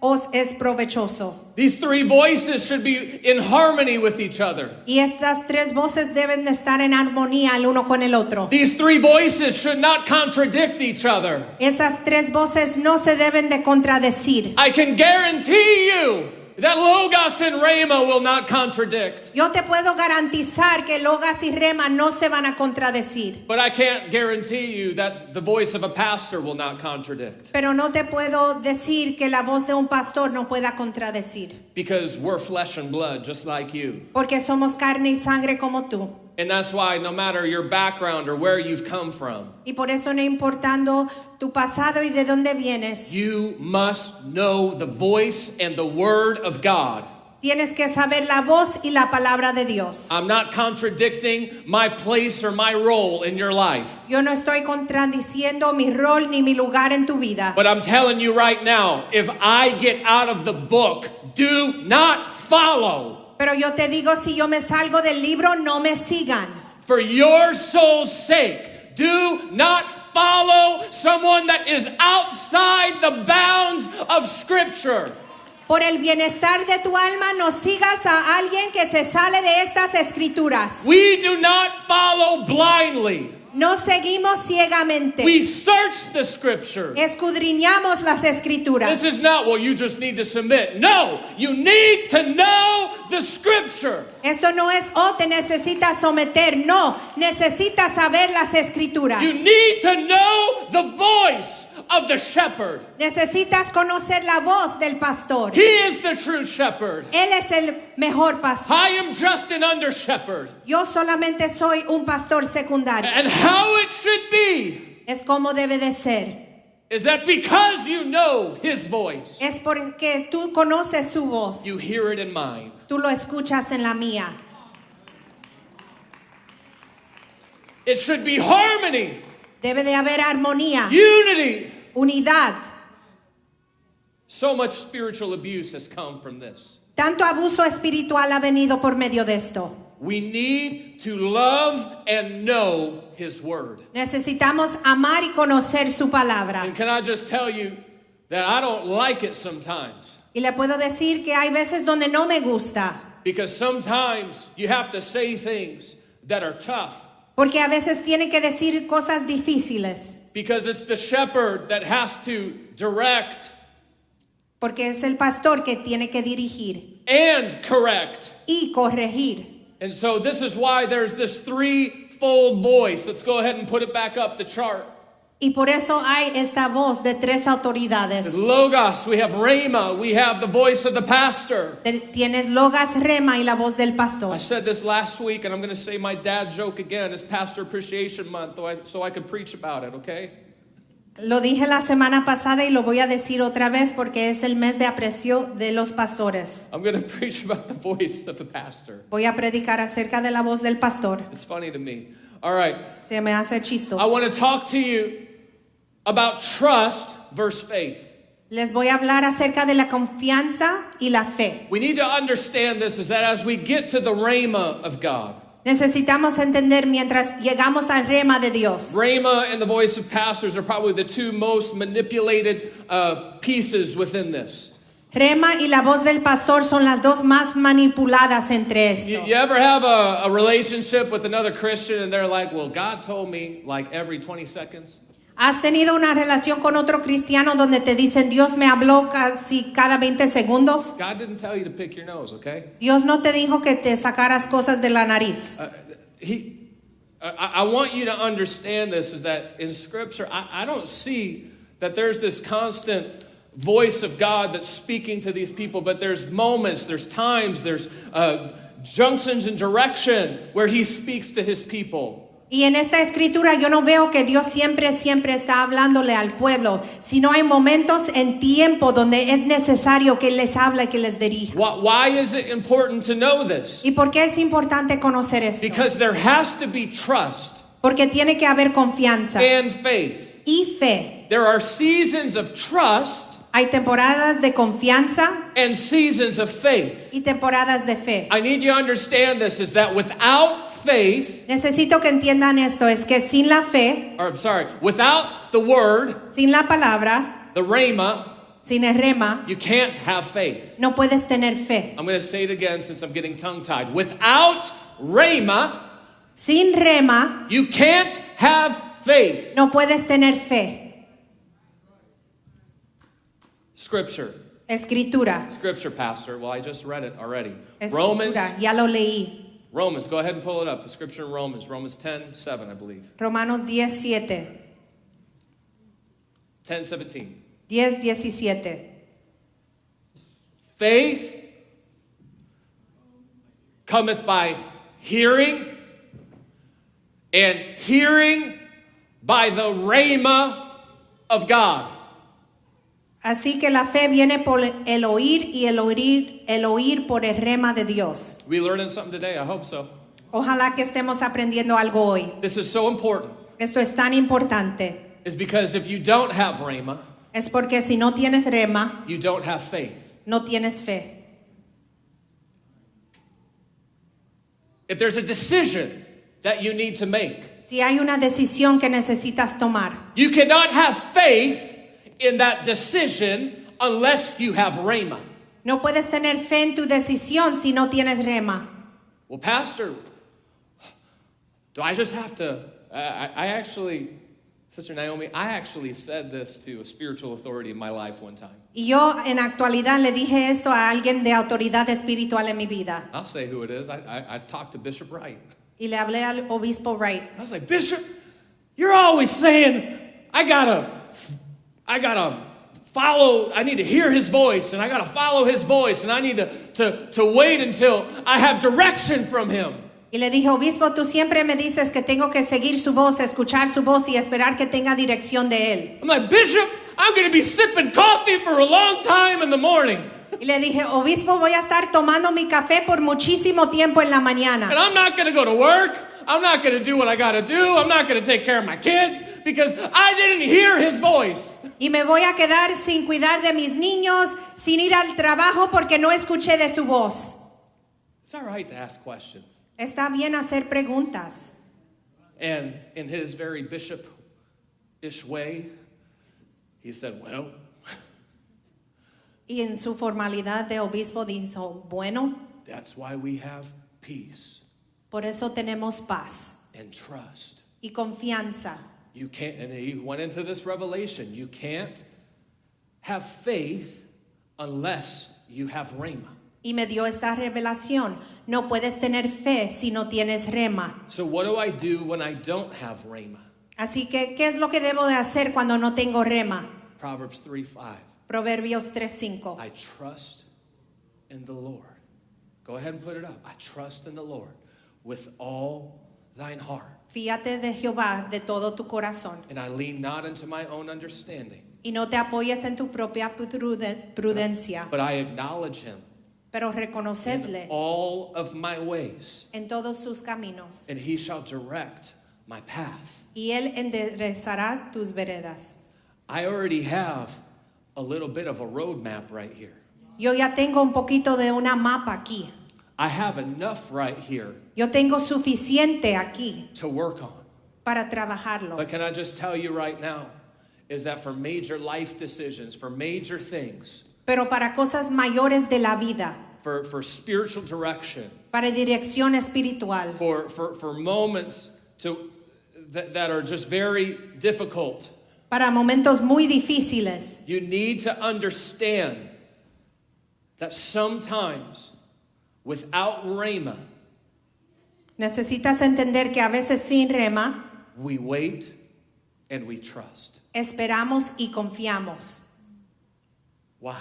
S2: os es provechoso.
S1: These three voices should be in harmony with each other.
S2: Y estas tres voces deben de estar en armonía el uno con el otro.
S1: These three voices should not contradict each other.
S2: Estas tres voces no se deben de contradecir.
S1: I can guarantee you that Logos and Rhema will not contradict.
S2: Yo te puedo garantizar que Logos y Rema no se van a contradecir.
S1: But I can't guarantee you that the voice of a pastor will not contradict.
S2: Pero no te puedo decir que la voz de un pastor no pueda contradecir.
S1: Because we're flesh and blood just like you.
S2: Porque somos carne y sangre como tú.
S1: And that's why no matter your background or where you've come from,
S2: Y por eso no importando tu pasado y de dónde vienes,
S1: you must know the voice and the word of God.
S2: tienes que saber la voz y la palabra de Dios.
S1: I'm not contradicting my place or my role in your life.
S2: Yo no estoy contradiciendo mi rol ni mi lugar en tu vida.
S1: But I'm telling you right now, if I get out of the book, do not follow.
S2: Pero yo te digo, si yo me salgo del libro, no me sigan.
S1: For your soul's sake, do not follow someone that is outside the bounds of Scripture.
S2: Por el bienestar de tu alma, no sigas a alguien que se sale de estas escrituras.
S1: We do not follow blindly.
S2: No seguimos ciegamente.
S1: We search the Scripture.
S2: Escudriñamos las escrituras.
S1: This is not, well, you just need to submit. No, you need to know the Scripture.
S2: Esto no es, oh, te necesitas someter. No, necesitas saber las escrituras.
S1: You need to know the voice of the shepherd.
S2: Necesitas conocer la voz del pastor.
S1: He is the true shepherd.
S2: Él es el mejor pastor.
S1: I am just an under shepherd.
S2: Yo solamente soy un pastor secundario.
S1: And how it should be
S2: Es como debe de ser.
S1: is that because you know his voice,
S2: Es porque tú conoces su voz.
S1: you hear it in mine.
S2: Tú lo escuchas en la mía.
S1: It should be harmony,
S2: Debe de haber armonía,
S1: unity.
S2: unidad.
S1: So much spiritual abuse has come from this.
S2: Tanto abuso espiritual ha venido por medio de esto.
S1: We need to love and know His Word.
S2: Necesitamos amar y conocer su palabra.
S1: And can I just tell you that I don't like it sometimes?
S2: Y le puedo decir que hay veces donde no me gusta.
S1: Because sometimes you have to say things that are tough.
S2: Porque a veces tiene que decir cosas difíciles.
S1: Because it's the shepherd that has to direct
S2: Porque es el pastor que tiene que dirigir
S1: and correct.
S2: y corregir.
S1: And so this is why there's this threefold voice. Let's go ahead and put it back up the chart.
S2: Y por eso hay esta voz de tres autoridades.
S1: There's Logos, we have Rhema, we have the voice of the pastor.
S2: Tienes Logos, Rema y la voz del
S1: I
S2: pastor.
S1: said this last week, and I'm going to say my dad joke again. It's Pastor Appreciation Month, so I could preach about it, okay?
S2: Lo dije la semana pasada y lo voy a decir otra vez porque es el mes de aprecio de los pastores.
S1: I'm going to preach about the voice of the pastor.
S2: Voy a predicar acerca de la voz del pastor.
S1: It's funny to me. All right,
S2: Se me hace
S1: I
S2: chistoso.
S1: want to talk to you about trust versus faith.
S2: Les voy a hablar acerca de la confianza y la fe.
S1: We need to understand this, is that as we get to the Rhema of God,
S2: Necesitamos entender mientras llegamos al rema de Dios.
S1: Rhema and the voice of pastors are probably the two most manipulated pieces within this.
S2: Rema y la voz del pastor son las dos más manipuladas entre esto.
S1: You ever have a relationship with another Christian and they're like, well, God told me like every 20 seconds?
S2: ¿Has tenido una relación con otro cristiano donde te dicen Dios me habló casi cada 20 segundos?
S1: God didn't tell you to pick your nose, okay?
S2: Dios no te dijo que te sacaras cosas de la nariz.
S1: I want you to understand this, is that in Scripture, I don't see that there's this constant voice of God that's speaking to these people, but there's moments, there's times, there's junctions in direction where He speaks to His people.
S2: Y en esta escritura yo no veo que Dios siempre está hablándole al pueblo, sino hay momentos en tiempo donde es necesario que les hable y que les dirija.
S1: Why is it important to know this?
S2: ¿Y por qué es importante conocer esto?
S1: Because there has to be trust
S2: Porque tiene que haber confianza
S1: and faith.
S2: y fe.
S1: There are seasons of trust
S2: Hay temporadas de confianza
S1: and seasons of faith.
S2: y temporadas de fe.
S1: I need you to understand this, is that without faith,
S2: Necesito que entiendan esto, es que sin la fe,
S1: or I'm sorry, without the word,
S2: sin la palabra,
S1: the rhema,
S2: sin el rema,
S1: you can't have faith.
S2: no puedes tener fe.
S1: I'm going to say it again since I'm getting tongue-tied. Without rhema,
S2: Sin rema,
S1: you can't have faith.
S2: no puedes tener fe.
S1: Scripture.
S2: Escritura.
S1: Scripture, Pastor. Well, I just read it already.
S2: Escritura, ya lo leí.
S1: Romans, go ahead and pull it up. The scripture in Romans 10:7, I believe.
S2: Romanos 10:7.
S1: 10:17.
S2: 10:17.
S1: Faith cometh by hearing, and hearing by the rhema of God.
S2: Así que la fe viene por el oír y el oír por el rema de Dios.
S1: We learning something today? I hope so.
S2: Ojalá que estemos aprendiendo algo hoy.
S1: This is so important.
S2: Esto es tan importante.
S1: It's because if you don't have rhema,
S2: Es porque si no tienes rema,
S1: you don't have faith.
S2: no tienes fe.
S1: If there's a decision that you need to make,
S2: Si hay una decisión que necesitas tomar,
S1: you cannot have faith in that decision unless you have rhema.
S2: no puedes tener fe en tu decisión si no tienes rema.
S1: Well, Pastor, do I just have to? I actually, Sister Naomi, I actually said this to a spiritual authority in my life one time.
S2: Y yo en actualidad le dije esto a alguien de autoridad espiritual en mi vida.
S1: I'll say who it is. I talked to Bishop Wright.
S2: Y le hablé al obispo Wright.
S1: I was like, Bishop, you're always saying I gotta follow. I need to hear His voice, and I gotta follow His voice, and I need to wait until I have direction from Him.
S2: Y le dije, obispo, tú siempre me dices que tengo que seguir su voz, escuchar su voz y esperar que tenga dirección de él.
S1: I'm like, Bishop, I'm going to be sipping coffee for a long time in the morning.
S2: Y le dije, obispo, voy a estar tomando mi café por muchísimo tiempo en la mañana.
S1: And I'm not going to go to work. I'm not going to do what I got to do. I'm not going to take care of my kids because I didn't hear His voice.
S2: Y me voy a quedar sin cuidar de mis niños, sin ir al trabajo porque no escuché de su voz.
S1: It's all right to ask questions.
S2: Está bien hacer preguntas.
S1: And in his very bishop-ish way, he said, well,
S2: Y en su formalidad de obispo dijo, bueno,
S1: that's why we have peace
S2: por eso tenemos paz
S1: and trust.
S2: y confianza.
S1: You can't, and he went into this revelation. You can't have faith unless you have rhema.
S2: Y me dio esta revelación. No puedes tener fe si no tienes rema.
S1: So what do I do when I don't have rhema?
S2: Así que, ¿qué es lo que debo de hacer cuando no tengo rema?
S1: Proverbs 3:5.
S2: Proverbios 3:5.
S1: I trust in the Lord. Go ahead and put it up. I trust in the Lord with all thine heart.
S2: Fíate de Jehová de todo tu corazón.
S1: And I lean not into my own understanding,
S2: Y no te apoyes en tu propia prudencia,
S1: but I acknowledge him
S2: pero
S1: in
S2: reconocedle
S1: all of my ways,
S2: en todos sus caminos.
S1: and he shall direct my path.
S2: Y él enderezará tus veredas.
S1: I already have a little bit of a roadmap right here.
S2: Yo ya tengo un poquito de una mapa aquí.
S1: I have enough right here
S2: Yo tengo suficiente aquí
S1: to work on.
S2: para trabajarlo.
S1: But can I just tell you right now, is that for major life decisions, for major things,
S2: Pero para cosas mayores de la vida,
S1: for spiritual direction,
S2: para dirección espiritual,
S1: for moments that are just very difficult,
S2: para momentos muy difíciles,
S1: you need to understand that sometimes without rhema,
S2: necesitas entender que a veces sin rema,
S1: we wait and we trust.
S2: esperamos y confiamos.
S1: Why?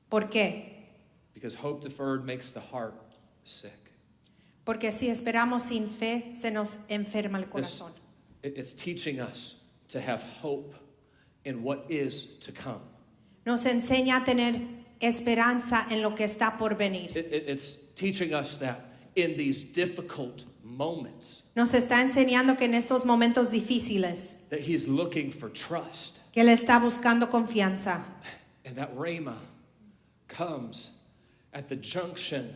S2: ¿Por qué?
S1: Because hope deferred makes the heart sick.
S2: Porque si esperamos sin fe, se nos enferma el corazón.
S1: It's teaching us to have hope in what is to come.
S2: Nos enseña a tener esperanza en lo que está por venir.
S1: It's teaching us that in these difficult moments,
S2: Nos está enseñando que en estos momentos difíciles,
S1: that he's looking for trust.
S2: que Él está buscando confianza.
S1: And that rhema comes at the junction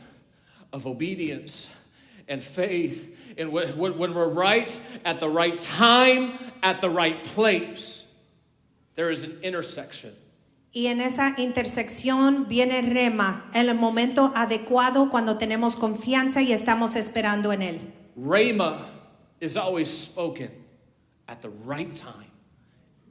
S1: of obedience and faith. And when we're right at the right time, at the right place, there is an intersection.
S2: Y en esa intersección viene rema, en el momento adecuado cuando tenemos confianza y estamos esperando en Él.
S1: Rhema is always spoken at the right time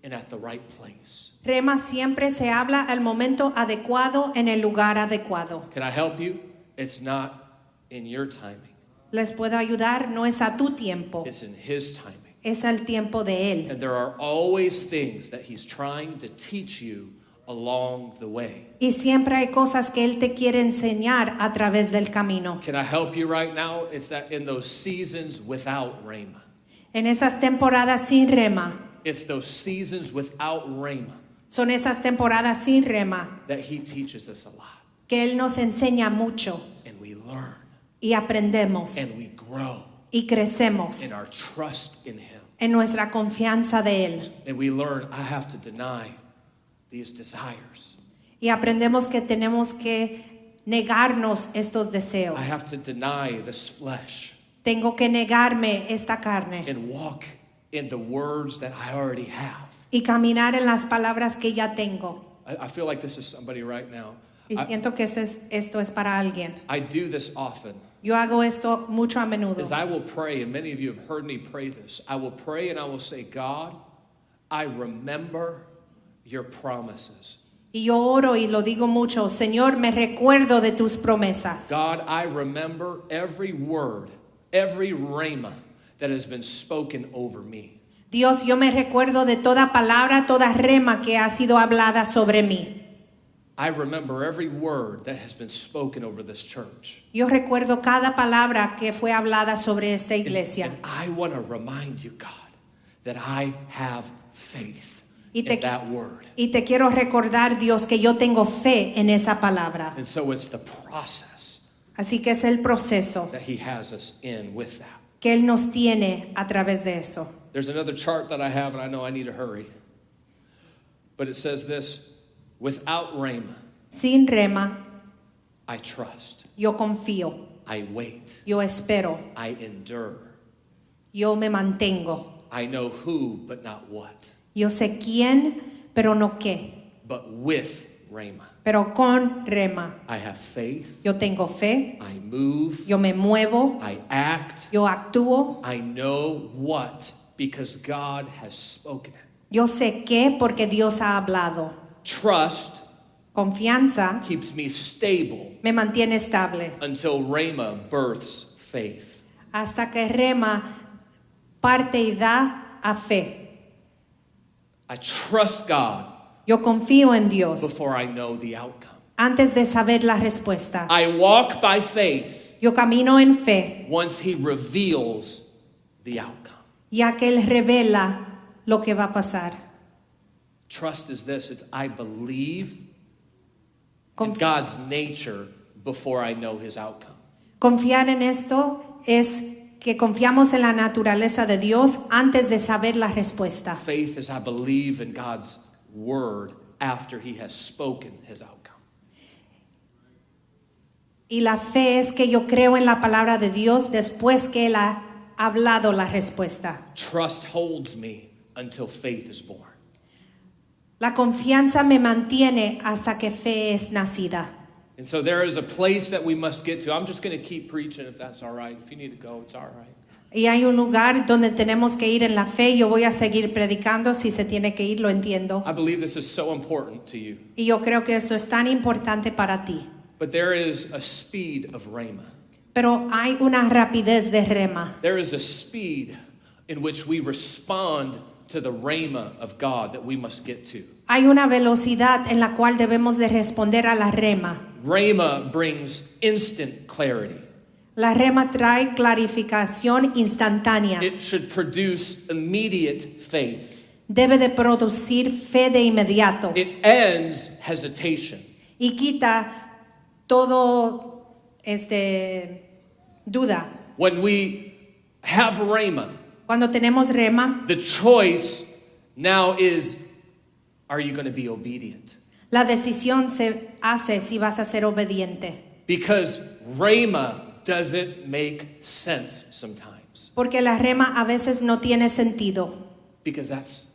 S1: and at the right place.
S2: Rema siempre se habla al momento adecuado en el lugar adecuado.
S1: Can I help you? It's not in your timing.
S2: Les puedo ayudar, no es a tu tiempo,
S1: It's in his timing.
S2: es al tiempo de Él.
S1: And there are always things that he's trying to teach you along the way.
S2: Y siempre hay cosas que Él te quiere enseñar a través del camino.
S1: Can I help you right now? It's that in those seasons without rhema.
S2: En esas temporadas sin rema,
S1: It's those seasons without rhema
S2: son esas temporadas sin rema
S1: that he teaches us a lot.
S2: que Él nos enseña mucho
S1: And we learn
S2: y aprendemos
S1: and we grow
S2: y crecemos
S1: in our trust in him.
S2: en nuestra confianza de Él.
S1: And we learn I have to deny these desires.
S2: Y aprendemos que tenemos que negarnos estos deseos.
S1: I have to deny this flesh
S2: Tengo que negarme esta carne
S1: and walk in the words that I already have.
S2: y caminar en las palabras que ya tengo.
S1: I feel like this is somebody right now.
S2: Y siento que esto es para alguien.
S1: I do this often.
S2: Yo hago esto mucho a menudo.
S1: As I will pray, and many of you have heard me pray this, I will pray and I will say, God, I remember your promises.
S2: Y yo oro y lo digo mucho. Señor, me recuerdo de tus promesas.
S1: God, I remember every word, every rhema that has been spoken over me.
S2: Dios, yo me recuerdo de toda palabra, toda rema que ha sido hablada sobre mí.
S1: I remember every word that has been spoken over this church.
S2: Yo recuerdo cada palabra que fue hablada sobre esta iglesia.
S1: And I want to remind you, God, that I have faith
S2: Y
S1: in that word.
S2: y te quiero recordar, Dios, que yo tengo fe en esa palabra.
S1: And so it's the process
S2: Así que es el proceso
S1: that he has us in with that.
S2: que Él nos tiene a través de eso.
S1: There's another chart that I have, and I know I need to hurry. But it says this, without rhema,
S2: Sin rema,
S1: I trust.
S2: yo confío.
S1: I wait.
S2: Yo espero.
S1: I endure.
S2: Yo me mantengo.
S1: I know who, but not what.
S2: Yo sé quién, pero no qué.
S1: But with Rhema,
S2: Pero con rema.
S1: I have faith.
S2: Yo tengo fe.
S1: I move.
S2: Yo me muevo.
S1: I act.
S2: Yo actúo.
S1: I know what because God has spoken it.
S2: Yo sé qué porque Dios ha hablado.
S1: Trust
S2: Confianza
S1: keeps me stable
S2: me mantiene estable.
S1: until Rhema births faith.
S2: Hasta que rema parte y da a fe.
S1: I trust God
S2: Yo confío en Dios
S1: before I know the outcome.
S2: antes de saber la respuesta.
S1: I walk by faith
S2: Yo camino en fe,
S1: once He reveals the outcome.
S2: ya que Él revela lo que va a pasar.
S1: Trust is this, it's I believe in
S2: Confi-
S1: God's nature before I know His outcome.
S2: Confiar en esto es que confiamos en la naturaleza de Dios antes de saber la respuesta.
S1: Faith is I believe in God's word after He has spoken His outcome.
S2: Y la fe es que yo creo en la palabra de Dios después que Él ha hablado la respuesta.
S1: Trust holds me until faith is born.
S2: La confianza me mantiene hasta que fe es nacida.
S1: And so there is a place that we must get to. I'm just going to keep preaching if that's all right. If you need to go, it's all right.
S2: Y hay un lugar donde tenemos que ir en la fe. Yo voy a seguir predicando. Si se tiene que ir, lo entiendo.
S1: I believe this is so important to you.
S2: Y yo creo que esto es tan importante para ti.
S1: But there is a speed of Rhema.
S2: Pero hay una rapidez de rema.
S1: There is a speed in which we respond to the Rhema of God that we must get to.
S2: Hay una velocidad en la cual debemos de responder a la rema.
S1: Rhema brings instant clarity.
S2: La rema trae clarificación instantánea.
S1: It should produce immediate faith.
S2: Debe de producir fe de inmediato.
S1: It ends hesitation.
S2: Y quita todo duda.
S1: When we have Rhema,
S2: Cuando tenemos rema,
S1: the choice now is, are you going to be obedient?
S2: la decisión se hace si vas a ser obediente.
S1: Because Rhema doesn't make sense sometimes.
S2: Porque la rema a veces no tiene sentido.
S1: Because that's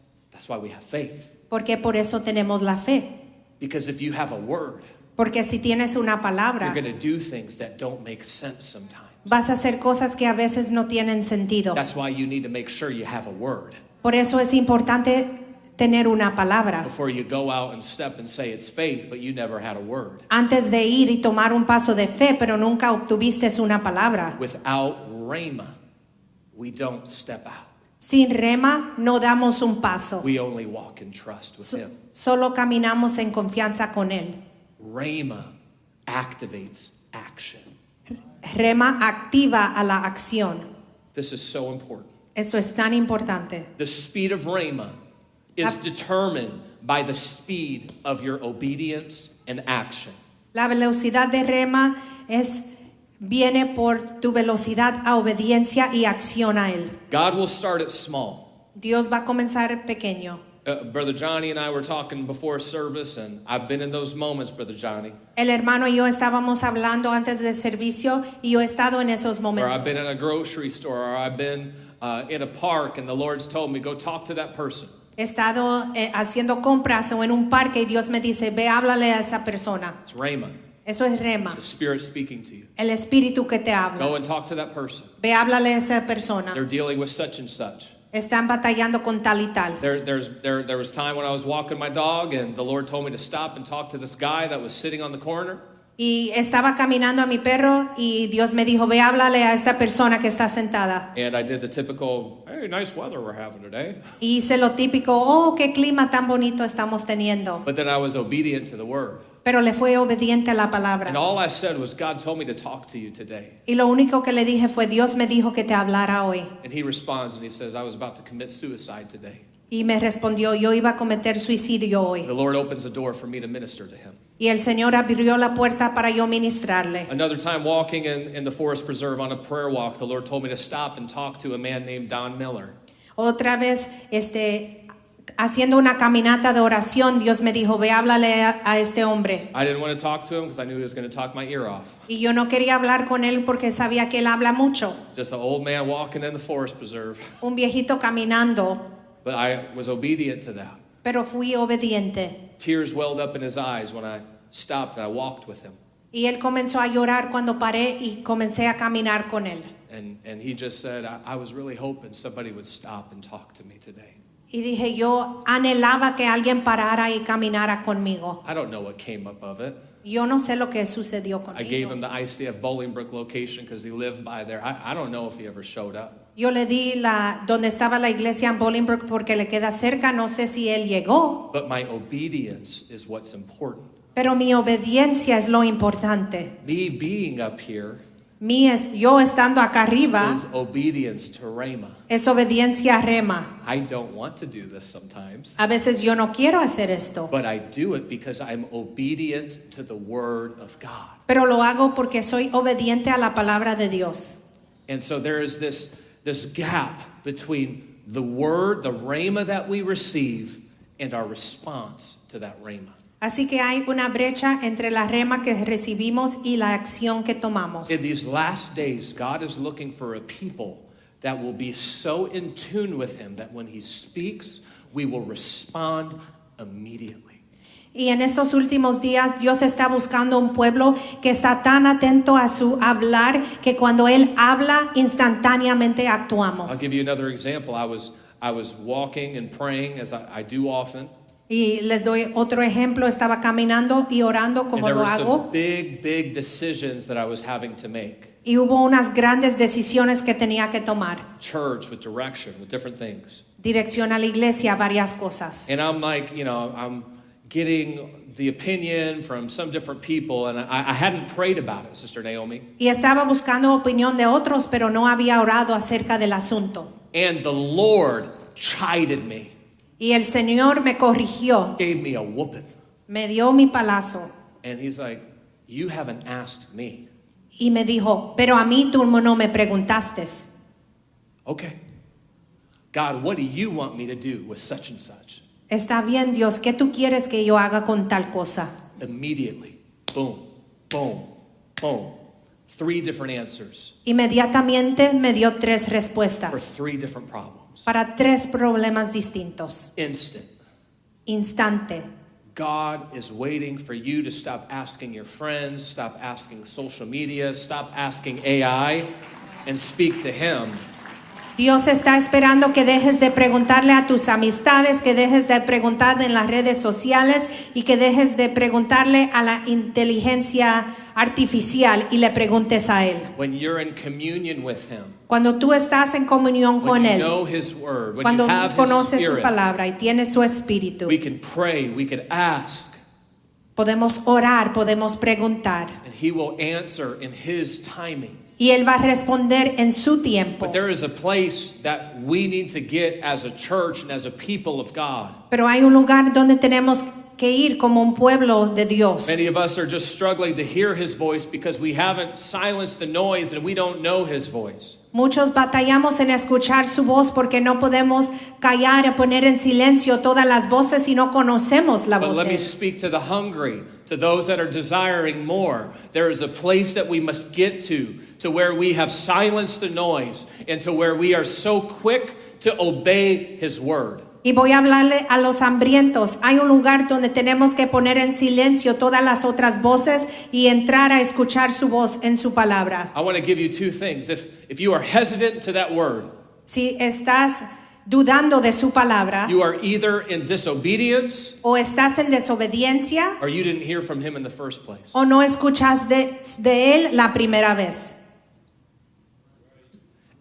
S1: why we have faith.
S2: Porque por eso tenemos la fe.
S1: Because if you have a word,
S2: Porque si tienes una
S1: you're
S2: palabra,
S1: going to do things that don't make sense sometimes.
S2: vas a hacer cosas que a veces no tienen sentido.
S1: That's why you need to make sure you have a word
S2: Por eso es importante tener una palabra.
S1: before you go out and step and say it's faith, but you never had a word.
S2: Antes de ir y tomar un paso de fe, pero nunca obtuviste una palabra.
S1: Without Rhema, we don't step out.
S2: Sin rema no damos un paso.
S1: We only walk in trust with Him.
S2: Solo caminamos en confianza con Él.
S1: Rhema activates action.
S2: Rema activa a la acción.
S1: This is so important.
S2: Eso es tan importante.
S1: The speed of Rhema is determined by the speed of your obedience and action.
S2: La velocidad de rema viene por tu velocidad a obediencia y acción a Él.
S1: God will start it small.
S2: Dios va a comenzar pequeño.
S1: Brother Johnny and I were talking before service, and I've been in those moments, Brother Johnny,
S2: El hermano y yo estábamos hablando antes del servicio y yo he estado en esos
S1: where I've
S2: momentos.
S1: been in a grocery store or I've been in a park, and the Lord's told me, go talk to that person.
S2: He estado haciendo compras o en un parque y Dios me dice, ve, háblale a esa persona.
S1: It's Rhema.
S2: Eso es rema.
S1: It's the Spirit speaking to you.
S2: El espíritu que te habla.
S1: Go and talk to that person.
S2: Ve, háblale a esa persona.
S1: They're dealing with such and such.
S2: Están batallando con tal y tal.
S1: There was time when I was walking my dog, and the Lord told me to stop and talk to this guy that was sitting on the corner.
S2: Y estaba caminando a mi perro y Dios me dijo, ve, háblale a esta persona que está sentada.
S1: And I did the typical, hey, nice weather we're having today.
S2: Y hice lo típico, oh, qué clima tan bonito estamos teniendo.
S1: But then I was obedient to the word.
S2: Pero le fue obediente a la
S1: And
S2: palabra.
S1: all I said was, God told me to talk to you today.
S2: Y lo único que le dije fue, Dios me dijo que te hablara hoy.
S1: And he responds and he says, I was about to commit suicide today.
S2: Y me respondió, yo iba a cometer suicidio hoy.
S1: The Lord opens a door for me to minister to him.
S2: Y el Señor abrió la puerta para yo ministrarle.
S1: Another time walking in the forest preserve on a prayer walk, the Lord told me to stop and talk to a man named Don Miller.
S2: Otra vez, haciendo una caminata de oración, Dios me dijo, ve, háblale a este hombre.
S1: I didn't want to talk to him because I knew he was going to talk my ear off.
S2: Y yo no quería hablar con él porque sabía que él habla mucho.
S1: Just an old man walking in the forest preserve.
S2: Un viejito caminando,
S1: But I was obedient to that.
S2: pero fui obediente.
S1: Tears welled up in his eyes when I stopped and I walked with him.
S2: Y él comenzó a llorar cuando paré y comencé a caminar con él.
S1: And he just said, I was really hoping somebody would stop and talk to me today.
S2: Y dije, yo anhelaba que alguien parara y caminara conmigo.
S1: I don't know what came up of it.
S2: Yo no sé lo que sucedió
S1: I gave him
S2: conmigo.
S1: the ICF Bolingbrook location because he lived by there. I don't know if he ever showed up.
S2: Yo le di donde estaba la iglesia en Bolingbrook porque le queda cerca, no sé si él llegó,
S1: But my obedience is what's important.
S2: pero mi obediencia es lo importante.
S1: Me being up here
S2: Yo estando acá arriba
S1: is obedience to Rhema.
S2: es obediencia a rema.
S1: I don't want to do this sometimes,
S2: A veces yo no quiero hacer esto,
S1: but I do it because I'm obedient to the Word of God.
S2: pero lo hago porque soy obediente a la palabra de Dios.
S1: And so there is this gap between the Word, the Rhema that we receive, and our response to that Rhema.
S2: Así que hay una brecha entre la rema que recibimos y la acción que tomamos.
S1: In these last days, God is looking for a people that will be so in tune with Him that when He speaks, we will respond immediately.
S2: Y en estos últimos días Dios está buscando un pueblo que está tan atento a su hablar que cuando Él habla instantáneamente actuamos.
S1: I'll give you another example. I was walking and praying as I do often.
S2: Y les doy otro ejemplo, estaba caminando y orando
S1: And
S2: como
S1: there
S2: lo
S1: were some
S2: hago.
S1: big decisions that I was having to make.
S2: Y hubo unas grandes decisiones que tenía que tomar.
S1: Church with direction, with different things.
S2: Dirección a la iglesia, varias cosas.
S1: And I'm like, I'm getting the opinion from some different people, and I hadn't prayed about it, Sister Naomi.
S2: Y estaba buscando opinión de otros, pero no había orado acerca del asunto.
S1: And the Lord chided me,
S2: Y el Señor me corrigió,
S1: gave me a whooping.
S2: me dio mi palazo
S1: And He's like, you haven't asked me.
S2: y me dijo, pero a mí tú no me preguntaste.
S1: Okay. God, what do you want me to do with such and such?
S2: Está bien, Dios, ¿qué tú quieres que yo haga con tal cosa?
S1: Immediately, boom, boom, boom. 3 different answers
S2: Inmediatamente me dio 3
S1: for
S2: respuestas
S1: 3 different problems.
S2: para 3 problemas distintos.
S1: Instant.
S2: Instante.
S1: God is waiting for you to stop asking your friends, stop asking social media, stop asking AI, and speak to Him.
S2: Dios está esperando que dejes de preguntarle a tus amistades, que dejes de preguntar en las redes sociales y que dejes de preguntarle a la inteligencia artificial y le preguntes a Él.
S1: When you're in communion with Him,
S2: Cuando tú estás en comunión
S1: when
S2: con
S1: you
S2: Él,
S1: know His Word, when
S2: cuando
S1: you have His
S2: conoces su
S1: Spirit,
S2: palabra y tienes su espíritu,
S1: we can pray, we can ask,
S2: podemos orar, podemos preguntar
S1: and He will answer in His timing.
S2: y Él va a responder en su tiempo.
S1: But there is a place that we need to get as a church and as a people of God.
S2: Pero hay un lugar donde tenemos que ir como un pueblo de Dios.
S1: Many of us are just struggling to hear His voice because we haven't silenced the noise and we don't know His voice.
S2: Muchos batallamos en escuchar su voz porque no podemos callar y poner en silencio todas las voces y no conocemos la
S1: But
S2: voz
S1: let
S2: de
S1: me
S2: Él.
S1: speak to the hungry, to those that are desiring more. There is a place that we must get to where we have silenced the noise and to where we are so quick to obey His word.
S2: Y voy a hablarle a los hambrientos. Hay un lugar donde tenemos que poner en silencio todas las otras voces y entrar a escuchar su voz en su palabra.
S1: I want to give you 2 things. If you are hesitant to that word,
S2: Si estás dudando de su palabra
S1: you are either in disobedience
S2: o estás en desobediencia
S1: or you didn't hear from Him in the first place.
S2: o no escuchas de Él la primera vez.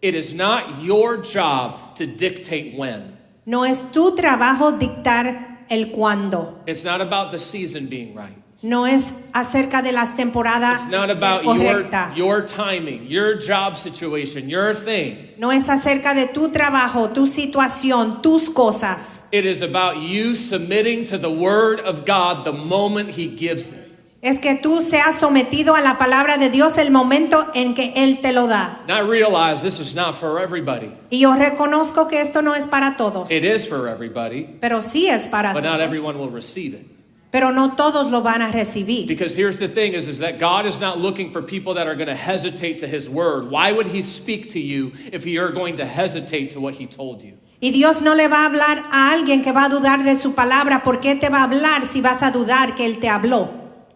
S1: It is not your job to dictate when.
S2: No es tu trabajo dictar el cuándo.
S1: It's not about the season being right.
S2: No es acerca de las temporadas
S1: It's not
S2: ser
S1: about
S2: correcta.
S1: your timing, your job situation, your thing.
S2: No es acerca de tu trabajo, tu situación, tus cosas.
S1: It is about you submitting to the word of God the moment He gives it.
S2: es que tú seas sometido a la palabra de Dios el momento en que Él te lo da.
S1: And I realize this is not for everybody.
S2: Y yo reconozco que esto no es para todos,
S1: It is for everybody,
S2: pero sí es para
S1: but not
S2: todos.
S1: everyone will receive it.
S2: Pero no todos lo van a recibir.
S1: Because here's the thing is that God is not looking for people that are going to hesitate to his word. Why would he speak to you if you're going to hesitate to what he told you?
S2: Y Dios no le va a hablar a alguien que va a dudar de su palabra. ¿Por qué te va a hablar si vas a dudar que Él te habló?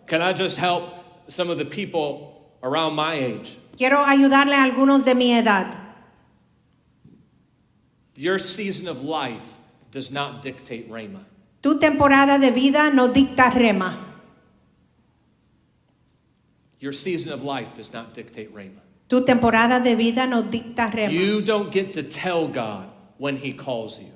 S1: Can I just help some of the people around my age?
S2: Quiero ayudarle a algunos de mi edad.
S1: Your season of life does not dictate Rhema.
S2: Tu temporada de vida no dicta rema.
S1: Your season of life does not dictate Rhema.
S2: Tu temporada de vida no dicta rema.
S1: You don't get to tell God when he calls you.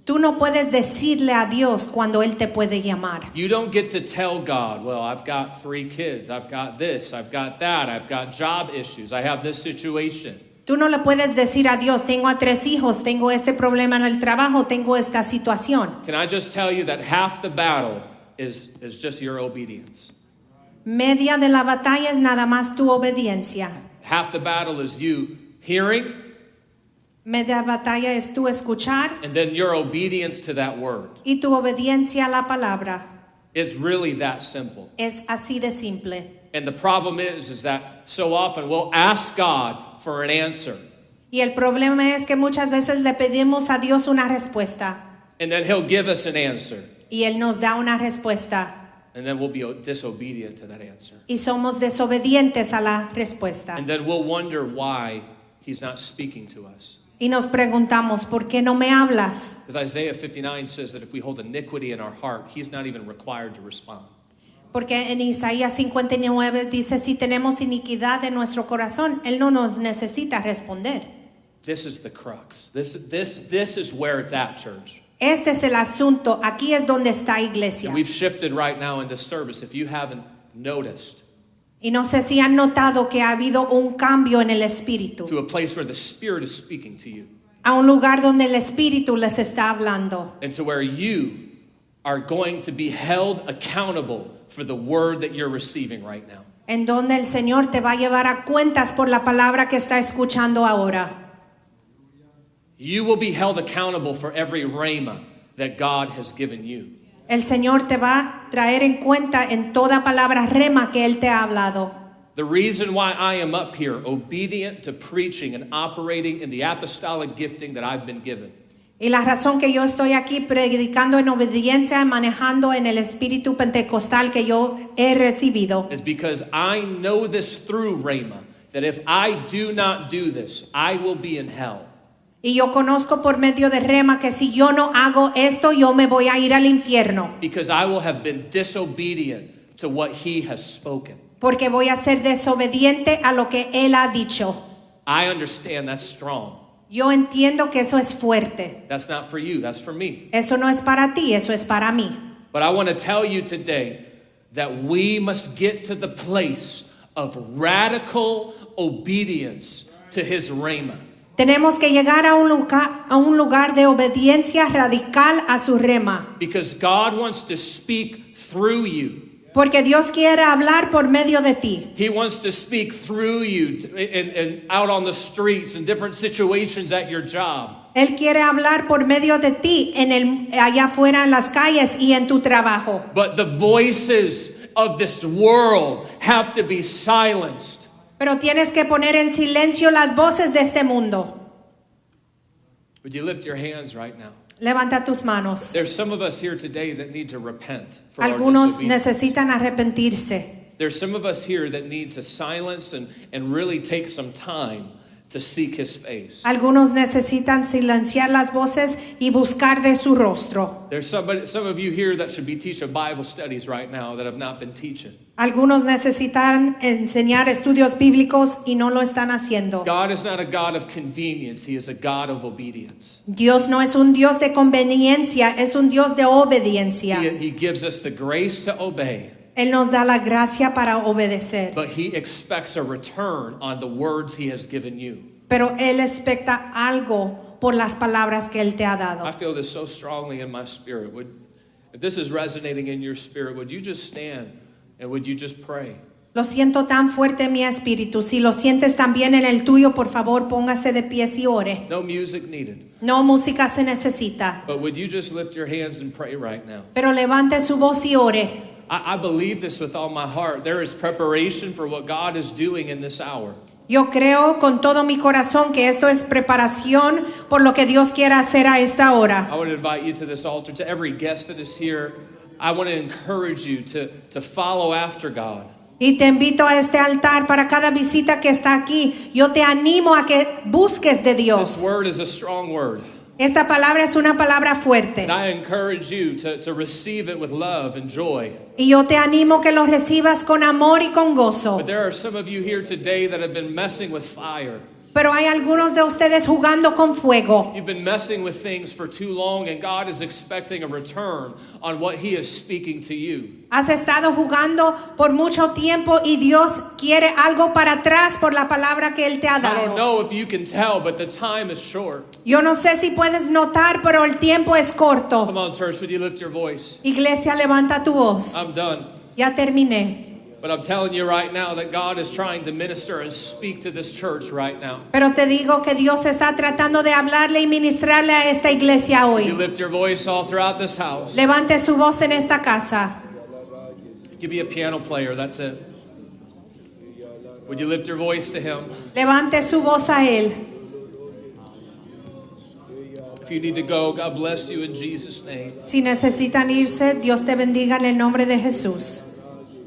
S2: Tú no puedes decirle a Dios cuando Él te puede llamar.
S1: You don't get to tell God, well, I've got 3 kids, I've got this, I've got that, I've got job issues, I have this situation.
S2: Tú no le puedes decir a Dios, tengo a 3 hijos, tengo este problema en el trabajo, tengo esta situación.
S1: Can I just tell you that half the battle is just your obedience?
S2: Media de la batalla es nada más tu obediencia.
S1: Half the battle is you hearing
S2: Media batalla es tu escuchar
S1: and then your obedience to that word.
S2: y tu obediencia a la palabra.
S1: It's really that simple.
S2: Es así de simple.
S1: And the problem is that so often we'll ask God for an answer
S2: Y el problema es que muchas veces le pedimos a Dios una respuesta
S1: and then he'll give us an answer
S2: y Él nos da una respuesta
S1: and then we'll be disobedient to that answer.
S2: y somos desobedientes a la respuesta.
S1: And then we'll wonder why he's not speaking to us.
S2: Y nos preguntamos, ¿por qué no me hablas?
S1: Because Isaiah 59 says that if we hold iniquity in our heart, he's not even required to respond.
S2: Porque en Isaías 59 dice, si tenemos iniquidad en nuestro corazón, Él no nos necesita responder.
S1: This is the crux. This is where it's at, church.
S2: Este es el asunto, aquí es donde está iglesia.
S1: And we've shifted right now in this service. If you haven't noticed,
S2: Y no sé si han notado que ha habido un cambio en el espíritu,
S1: to a place where the Spirit is speaking to you,
S2: a un lugar donde el espíritu les está hablando,
S1: and to where you are going to be held accountable for the word that you're receiving right now.
S2: en donde el Señor te va a llevar a cuentas por la palabra que está escuchando ahora.
S1: You will be held accountable for every rhema that God has given you.
S2: El Señor te va a traer en cuenta en toda palabra rema que Él te ha hablado.
S1: The reason why I am up here, obedient to preaching and operating in the apostolic gifting that I've been given,
S2: Y la razón que yo estoy aquí predicando en obediencia y manejando en el espíritu pentecostal que yo he recibido
S1: is because I know this through rhema, that if I do not do this, I will be in hell.
S2: y yo conozco por medio de rema que si yo no hago esto yo me voy a ir al infierno
S1: Because I will have been disobedient to what he has spoken.
S2: porque voy a ser desobediente a lo que Él ha dicho.
S1: I understand that's strong.
S2: Yo entiendo que eso es fuerte.
S1: That's not for you, that's for me.
S2: Eso no es para ti, eso es para mí.
S1: But I want to tell you today that we must get to the place of radical obedience to his rhema.
S2: Tenemos que llegar a un lugar de obediencia radical a su rema.
S1: Because God wants to speak through you.
S2: Porque Dios quiere hablar por medio de ti.
S1: He wants to speak through you and out on the streets and different situations at your job.
S2: Él quiere hablar por medio de ti allá afuera en las calles y en tu trabajo.
S1: But the voices of this world have to be silenced.
S2: Pero tienes que poner en silencio las voces de este mundo.
S1: Would you lift your hands right now?
S2: Levanta tus manos.
S1: There's some of us here today that need to repent for our
S2: Algunos
S1: disobedience.
S2: necesitan arrepentirse.
S1: There's some of us here that need to silence and really take some time to seek his face.
S2: Algunos necesitan silenciar las voces y buscar de su rostro.
S1: There's some of you here that should be teaching Bible studies right now that have not been teaching.
S2: Algunos necesitan enseñar estudios bíblicos y no lo están haciendo.
S1: God is not a God of convenience. He is a God of obedience.
S2: Dios no es un Dios de conveniencia, es un Dios de obediencia.
S1: He gives us the grace to obey,
S2: Él nos da la gracia para obedecer.
S1: but he expects a return on the words he has given you.
S2: Pero Él expecta algo por las palabras que Él te ha dado.
S1: I feel this so strongly in my spirit. If this is resonating in your spirit, would you just stand And would you just pray?
S2: Lo siento tan fuerte en mi espíritu. Si lo sientes también en el tuyo, por favor, póngase de pies y ore.
S1: No music needed.
S2: No música se necesita.
S1: But would you just lift your hands and pray right now?
S2: Pero levante su voz y ore.
S1: I believe this with all my heart. There is preparation for what God is doing in this hour.
S2: Yo creo con todo mi corazón que esto es preparación por lo que Dios quiere hacer a esta hora.
S1: I want to invite you to this altar, to every guest that is here. I want to encourage you to follow after God.
S2: Y te invito a este altar para cada visita que está aquí. Yo te animo a que busques de
S1: This
S2: Dios.
S1: word is a strong word.
S2: Esta palabra es una palabra fuerte.
S1: And I encourage you to receive it with love and joy.
S2: Y yo te animo que lo recibas con amor y con gozo.
S1: But there are some of you here today that have been messing with fire.
S2: Pero hay algunos de ustedes jugando con fuego.
S1: You've been messing with things for too long, and God is expecting a return on what He is speaking to you.
S2: Has estado jugando por mucho tiempo y Dios quiere algo para atrás por la palabra que Él te ha
S1: I don't
S2: dado.
S1: know if you can tell, but the time is short.
S2: Yo no sé si puedes notar, pero el tiempo es corto.
S1: Come on, church, would you lift your voice?
S2: Iglesia, levanta tu voz.
S1: I'm done.
S2: Ya terminé.
S1: But I'm telling you right now that God is trying to minister and speak to this church right now.
S2: Pero te digo que Dios está tratando de hablarle y ministrarle a esta iglesia
S1: You
S2: hoy.
S1: lift your voice all throughout this house.
S2: Levante su voz en esta casa.
S1: You be a piano player, that's it. Would you lift your voice to Him?
S2: Levante su voz a Él.
S1: If you need to go, God bless you in Jesus' name.
S2: Si necesitan irse, Dios te bendiga en el nombre de Jesús.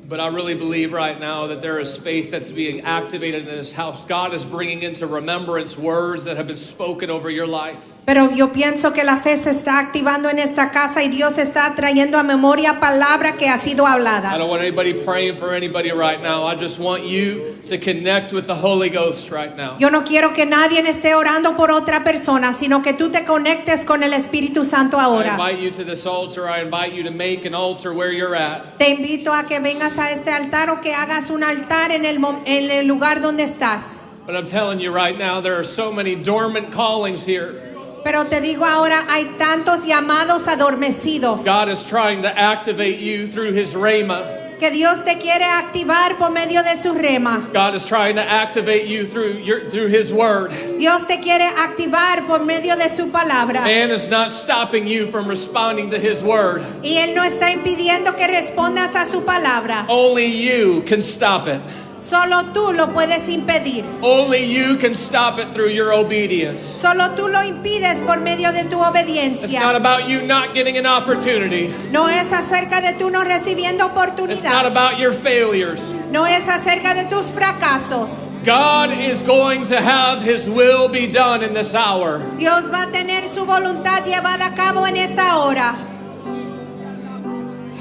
S1: But I really believe right now that there is faith that's being activated in this house. God is bringing into remembrance words that have been spoken over your life.
S2: Pero yo pienso que la fe se está activando en esta casa y Dios está trayendo a memoria palabra que ha sido
S1: I
S2: hablada.
S1: don't want anybody praying for anybody right now. I just want you to connect with the Holy Ghost right now.
S2: Yo no quiero que nadie esté orando por otra persona, sino que tú te conectes con el Espíritu Santo
S1: I
S2: ahora.
S1: invite you to this altar. I invite you to make an altar where you're at.
S2: Te invito a que vengas a este altar o que hagas un altar en el lugar donde estás.
S1: But I'm telling you right now, there are so many dormant callings here.
S2: Pero te digo ahora, hay tantos llamados adormecidos
S1: God is trying to activate you through His Rhema.
S2: que Dios te quiere activar por medio de su rema.
S1: God is trying to activate you through His Word.
S2: Dios te quiere activar por medio de su palabra.
S1: Man is not stopping you from responding to His Word.
S2: Y Él no está impidiendo que respondas a su palabra.
S1: Only you can stop it.
S2: Solo tú lo puedes impedir.
S1: Only you can stop it through your obedience.
S2: Solo tú lo impides por medio de tu
S1: It's not
S2: obediencia.
S1: about you not getting an opportunity.
S2: No es acerca de tú no recibiendo
S1: It's not
S2: oportunidad.
S1: about your failures.
S2: No es acerca de tus fracasos.
S1: God is going to have His will be done in this hour.
S2: Dios va a tener su voluntad llevada a cabo en esta hora.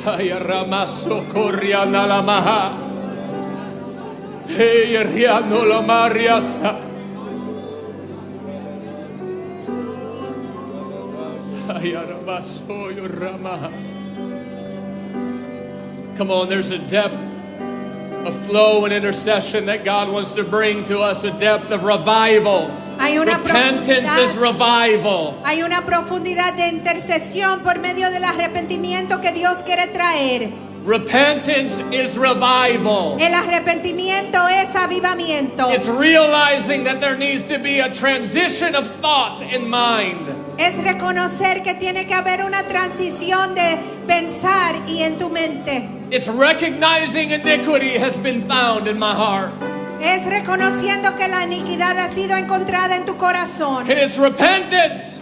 S1: Ay, ramaso corriana la maha. Hey, riano la mariasa. Ay, ramaso yo rama. Come on, there's a depth, a flow and intercession that God wants to bring to us, a depth of revival.
S2: Hay una
S1: Repentance is
S2: profundidad.
S1: revival.
S2: Hay una profundidad de intercesión por medio del arrepentimiento que Dios quiere traer.
S1: Repentance is revival.
S2: El arrepentimiento es avivamiento.
S1: It's realizing that there needs to be a transition of thought and mind.
S2: Es reconocer que tiene que haber una transición de pensar y en tu mente.
S1: It's recognizing iniquity has been found in my heart.
S2: Es reconociendo que la iniquidad ha sido encontrada en tu corazón.
S1: And it's repentance.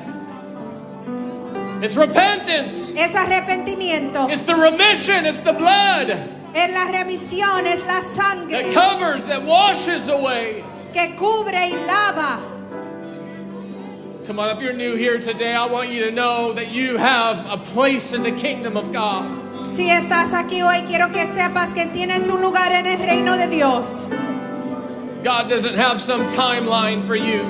S1: It's repentance.
S2: Es arrepentimiento.
S1: It's the remission. It's the blood
S2: Es la remisión, es la
S1: that
S2: sangre
S1: covers, that washes away.
S2: que cubre y lava.
S1: Come on, if you're new here today, I want you to know that you have a place in the kingdom of God.
S2: Si estás aquí hoy, quiero que sepas que tienes un lugar en el reino de Dios.
S1: God doesn't have some timeline for you.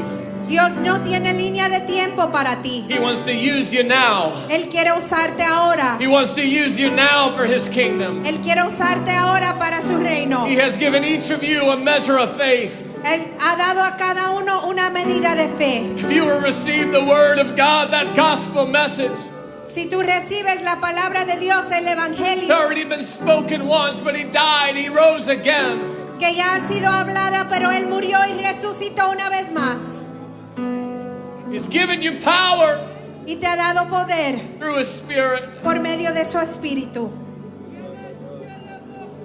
S2: Dios no tiene línea de tiempo para ti.
S1: He wants to use you now.
S2: Él quiere usarte ahora.
S1: He wants to use you now for His kingdom.
S2: Él quiere usarte ahora para su reino.
S1: He has given each of you a measure of faith.
S2: Él ha dado a cada uno una medida de fe.
S1: If you will receive the word of God, that gospel message,
S2: Si tú recibes la palabra de Dios, el
S1: It's
S2: evangelio,
S1: already been spoken once, but he died, he rose again.
S2: que ya ha sido hablada, pero Él murió y resucitó una vez más.
S1: He's given you power
S2: Y te ha dado poder
S1: through his spirit.
S2: por medio de su espíritu.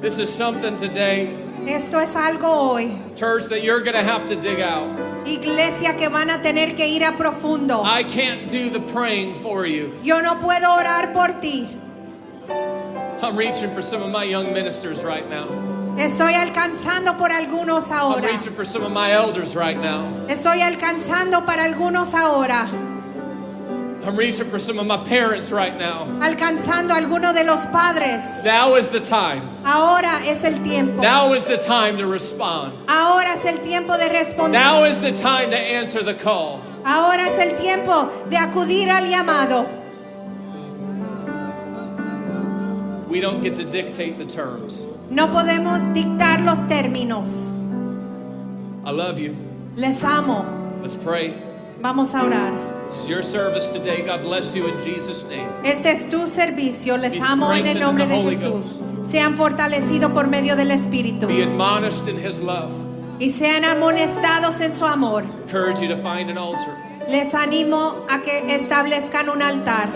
S1: This is something today,
S2: Esto es algo hoy,
S1: church, that you're going to have to dig out.
S2: iglesia, que van a tener que ir a profundo.
S1: I can't do the praying for you.
S2: Yo no puedo orar por ti.
S1: I'm reaching for some of my young ministers right now.
S2: Estoy alcanzando por algunos
S1: I'm
S2: ahora.
S1: reaching for some of my elders right now.
S2: Estoy alcanzando para algunos ahora.
S1: I'm reaching for some of my parents right now.
S2: Alcanzando a algunos de los padres.
S1: Now is the time.
S2: Ahora es el tiempo.
S1: Now is the time to respond.
S2: Ahora es el tiempo de responder.
S1: Now is the time to answer the call.
S2: Ahora es el tiempo de acudir al llamado.
S1: We don't get to dictate the terms.
S2: No podemos dictar los términos.
S1: I love you.
S2: Les amo.
S1: Let's pray.
S2: Vamos a orar.
S1: This is your service today. God bless you in Jesus' name.
S2: Este es tu servicio. Les
S1: Be
S2: amo en el
S1: strengthened
S2: nombre
S1: in the
S2: de
S1: Holy
S2: Jesús. Sean fortalecidos por medio del Espíritu
S1: Be admonished in his love.
S2: y sean amonestados en su amor.
S1: Encourage you to find an altar.
S2: Les animo a que establezcan un altar.